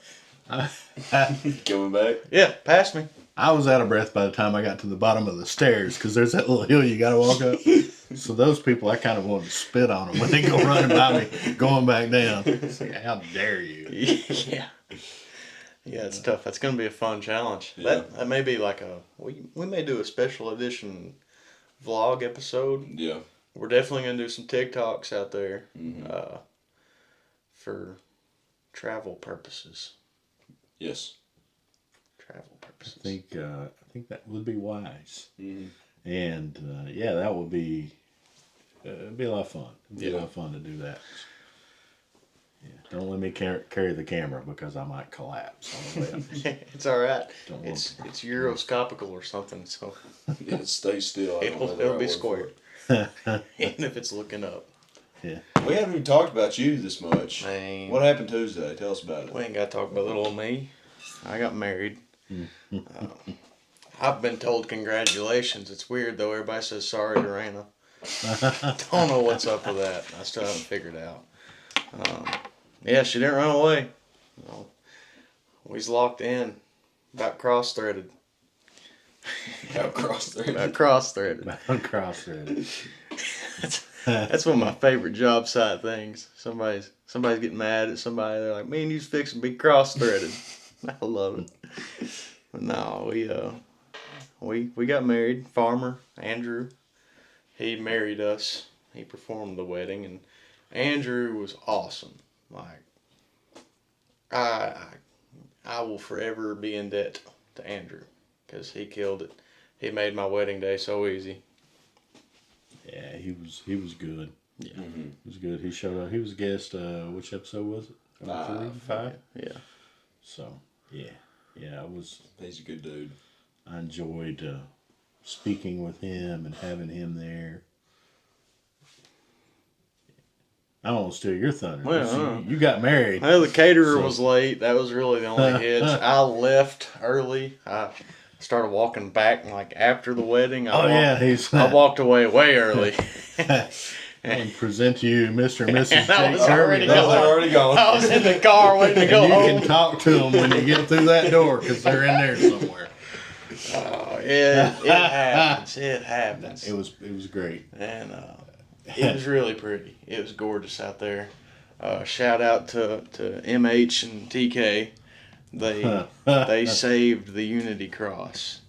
Coming back? Yeah, pass me. I was out of breath by the time I got to the bottom of the stairs because there's that little hill you got to walk up. So those people, I kind of wanted to spit on them when they go running by me, going back down. It's like, how dare you? Yeah. Yeah, it's tough. That's going to be a fun challenge. Yeah. That may be like we may do a special edition vlog episode. Yeah. We're definitely going to do some TikToks out there for travel purposes. Yes. Travel purposes. I think that would be wise. Mm-hmm. And that would be it'd be a lot of fun. It'd be a Yeah. lot of fun to do that. Yeah. Don't let me carry the camera because I might collapse on the way up. It's all right. Don't want It's Euroscopical or something, so Yeah, stay still. I don't know the it'll right be word square. for it. Even if it's looking up. We haven't even talked about you this much. Man, What happened Tuesday? Tell us about it. we ain't got to talk about little old me. I got married. I've been told congratulations. It's weird though. Everybody says sorry to Raina. Don't know what's up with that. I still haven't figured it out. Yeah, she didn't run away. No. We's locked in. About cross-threaded. Out across there. About cross-threaded. Cross-threaded. That's one of my favorite job site things. Somebody's getting mad at somebody. They're like, "Me and you's fixing to be cross-threaded." I love it. But no, we got married. Farmer Andrew, he married us. He performed the wedding, and Andrew was awesome. Like, I will forever be in debt to Andrew because he killed it. He made my wedding day so easy. Yeah, he was good. Yeah. Mm-hmm. He was good. He showed up. He was a guest. Which episode was it? Number 5? Yeah. So yeah, it was. He's a good dude. I enjoyed speaking with him and having him there. I don't want to steal your thunder. Well, you got married. Well, the caterer So- was late. That was really the only hitch. I left early. I started walking back like after the wedding. I walked away way early. And present you Mr. and Mrs. And I was Jake already Kirby. They're already gone. I was in the car waiting to go And you home. can talk to them when you get through that door because they're in there somewhere. Oh, yeah, it happens. It happens. It was great. And it was really pretty. It was gorgeous out there. Shout out to MH and TK. They saved the Unity Cross.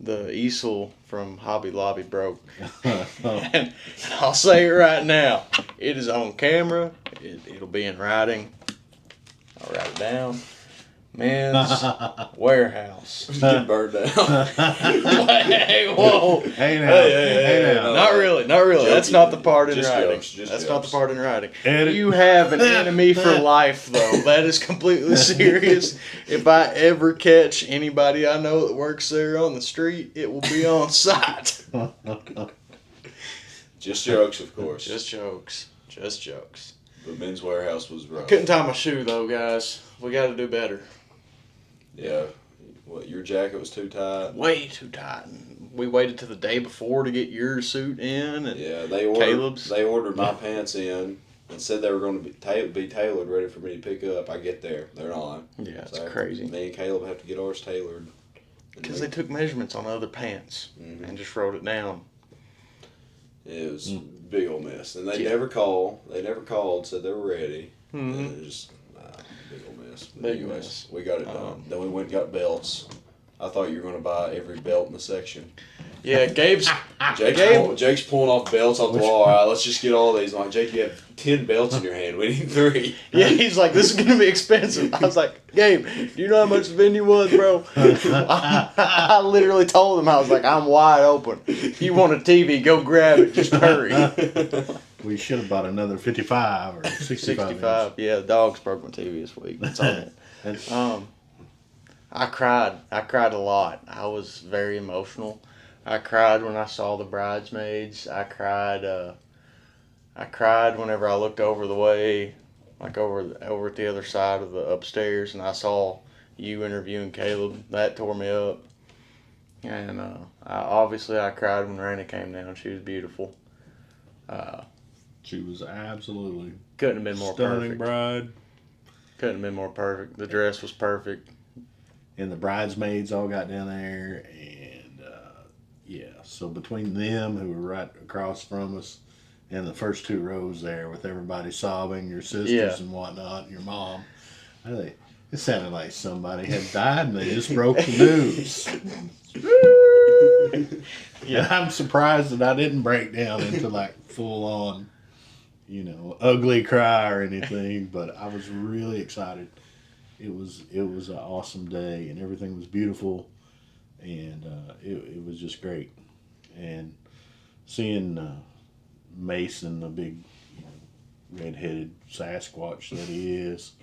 The easel from Hobby Lobby broke. And I'll say it right now. It is on camera. It'll be in writing. I'll write it down. Men's warehouse. Get burned down. Hey, whoa. Hey now. Hey, now. Not really. Joking. That's not the part in Just writing. jokes, just That's not the jokes. part in writing. Edit. You have an enemy for life, though. That is completely serious. If I ever catch anybody I know that works there on the street, it will be on sight. Just jokes, of course. Just jokes. Just jokes. But Men's Warehouse was rough. Couldn't tie my shoe, though, guys. We got to do better. Yeah. What, your jacket was too tight? Way too tight. We waited till the day before to get your suit in. And Yeah, Caleb's. They ordered my pants in and said they were going to be tailored, ready for me to pick up. I get there, they're not. Yeah, it's So crazy. Me and Caleb have to get ours tailored. Because they took measurements on other pants Mhm. and just wrote it down. It was a big old mess, and they Yeah. never called. They never called, said they were ready. Mm-hmm. And it was just big old mess. But Big anyways, mess. we got it done. Then we went and got belts. I thought you were going to buy every belt in the section. Yeah, Gabe's. Jake's pulling off belts off the wall. All right, let's just get all these. I'm like, Jake, you have 10 belts in your hand. We need 3. Yeah, he's like, this is going to be expensive. I was like, Gabe, do you know how much the venue was, bro? I literally told him, I was like, I'm wide open. If you want a TV, go grab it. Just hurry. We should have bought another 55 or 65. 65. Yeah, the dogs broke my TV this week. That's on it. I cried. I cried a lot. I was very emotional. I cried when I saw the bridesmaids. I cried whenever I looked over the way, like over at the other side of the upstairs, and I saw you interviewing Caleb. That tore me up. And I cried when Raina came down. She was beautiful. She was absolutely Couldn't have been more stunning perfect. bride. Couldn't have been more perfect. The dress was perfect. And the bridesmaids all got down there, and so between them, who were right across from us, and the first 2 rows there with everybody sobbing, your sisters Yeah. and whatnot, and your mom, it sounded like somebody had died and they just broke the news. Yeah. And I'm surprised that I didn't break down into like full on, ugly cry or anything, but I was really excited. It was an awesome day, and everything was beautiful, and it was just great. And seeing Mason, the big red-headed Sasquatch that he is,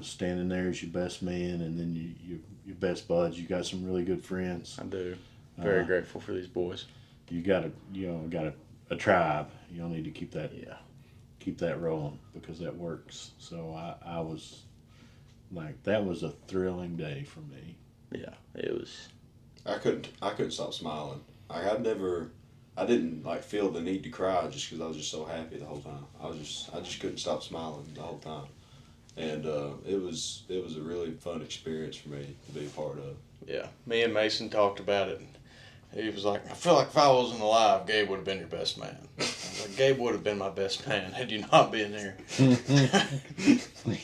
standing there as your best man, and then your best buds. You got some really good friends. I do. Very grateful for these boys. You got a tribe. You'll need to keep that rolling, because that works. So I was. Like, that was a thrilling day for me. Yeah, it was. I couldn't stop smiling. I didn't like feel the need to cry just because I was just so happy the whole time. I just couldn't stop smiling the whole time, and it was a really fun experience for me to be a part of. Yeah, me and Mason talked about it. He was like, I feel like if I wasn't alive, Gabe would have been your best man. I was like, Gabe would have been my best man had you not been here.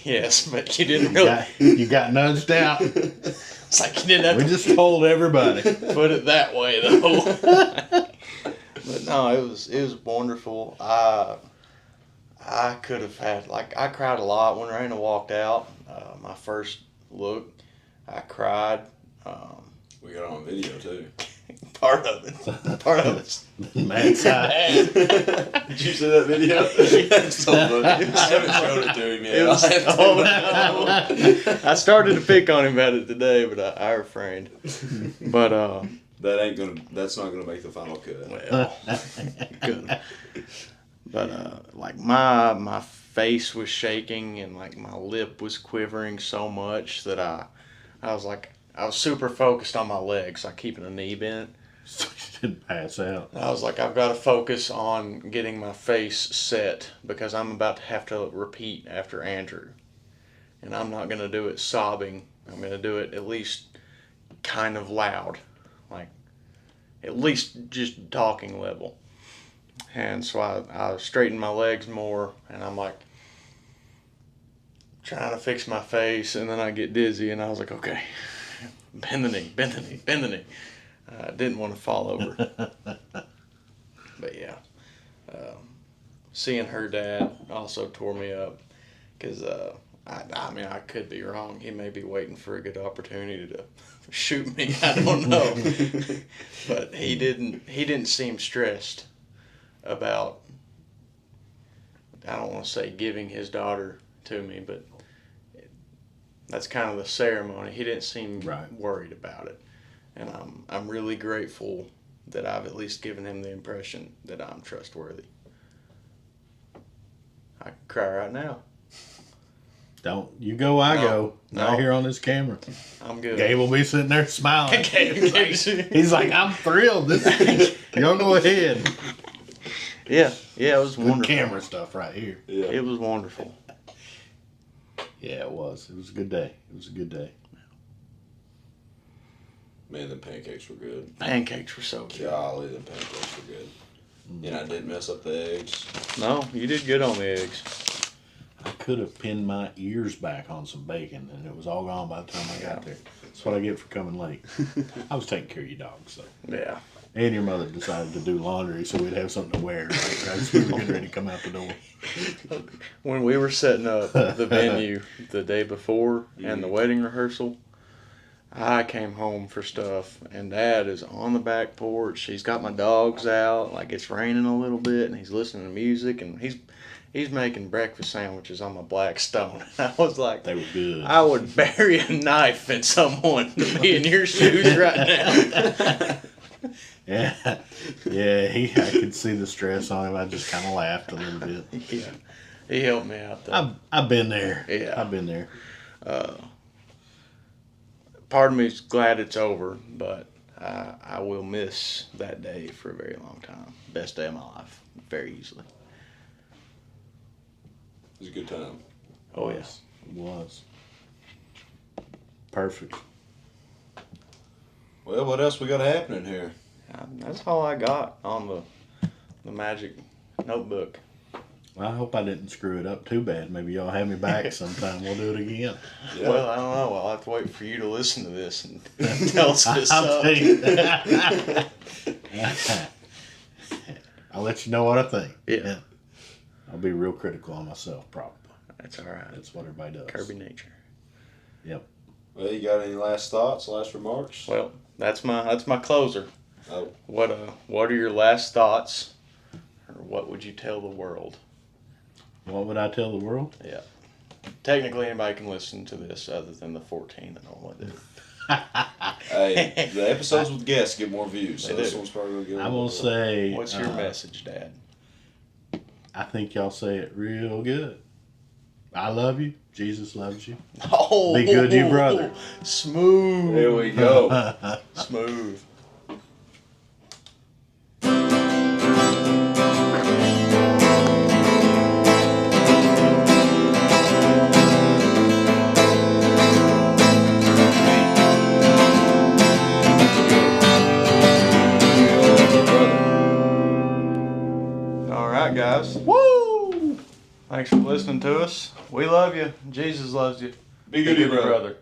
Yes, but you didn't really. You got nudged out. It's like you didn't have We to just told everybody. put it that way, though. But no, it was wonderful. I could have had, I cried a lot when Raina walked out. My first look, I cried. We got on video too. Part of it. Mad side. Did you see that video? That's so funny. I haven't showed it to him yet. I started to pick on him about it today, but I refrained. But That's not gonna make the final cut. well, good. But like my face was shaking and like my lip was quivering so much that I was super focused on my legs, like keeping a knee bent. So you didn't pass out. I was like, I've got to focus on getting my face set because I'm about to have to repeat after Andrew. And I'm not going to do it sobbing. I'm going to do it at least kind of loud. Like, at least just talking level. And so I straightened my legs more, and I'm like, trying to fix my face, and then I get dizzy, and I was like, okay, bend the knee, bend the knee, bend the knee. I didn't want to fall over. But yeah, seeing her dad also tore me up because I mean, I could be wrong. He may be waiting for a good opportunity to shoot me. I don't know. But he didn't seem stressed about, I don't want to say giving his daughter to me, but that's kind of the ceremony. He didn't seem worried about it. And I'm really grateful that I've at least given him the impression that I'm trustworthy. I could cry right now. Don't you go, I go. No. Not here on this camera. I'm good. Gabe will be sitting there smiling. Gabe, He's like, I'm thrilled. Y'all go ahead. Yeah, it was Good wonderful. camera stuff right here. Yeah. It was wonderful. Yeah, it was. It was a good day. It was a good day. Man, the pancakes were good. Pancakes were so good. Golly, the pancakes were good. And I didn't mess up the eggs. No, you did good on the eggs. I could have pinned my ears back on some bacon, and it was all gone by the time I got there. That's what I get for coming late. I was taking care of your dog, so. Yeah. And your mother decided to do laundry so we'd have something to wear. Right as we were getting ready to come out the door. When we were setting up the venue the day before and the wedding rehearsal, I came home for stuff, and Dad is on the back porch. He's got my dogs out, like it's raining a little bit, and he's listening to music, and he's making breakfast sandwiches on my black stone. I was like, They were good. I would bury a knife in someone to be in your shoes right now. Yeah, I could see the stress on him. I just kind of laughed a little bit. Yeah, he helped me out though. I've been there. Yeah. I've been there. Part of me's glad it's over, but I will miss that day for a very long time. Best day of my life, very easily. It was a good time. Oh, It was. Perfect. Well, what else we got happening here? That's all I got on the magic notebook. Well, I hope I didn't screw it up too bad. Maybe y'all have me back sometime. We'll do it again. Yeah. Well, I don't know. I'll have to wait for you to listen to this and tell us this I'll up. tell you. I'll let you know what I think. Yeah. I'll be real critical on myself, probably. That's all right. That's what everybody does. Kirby nature. Well, you got any last thoughts, last remarks? Well, that's my closer. Oh. What are your last thoughts, or what would you tell the world? What would I tell the world? Yeah. Technically, anybody can listen to this other than the 14 that normally do. Hey, the episodes with guests get more views, so They this do. one's probably going to get I will say. What's your message, Dad? I think y'all say it real good. I love you. Jesus loves you. Oh, Be good to your brother. Smooth. There we go. Smooth. All right, guys. Woo! Thanks for listening to us. We love you. Jesus loves you. Be good to your brother.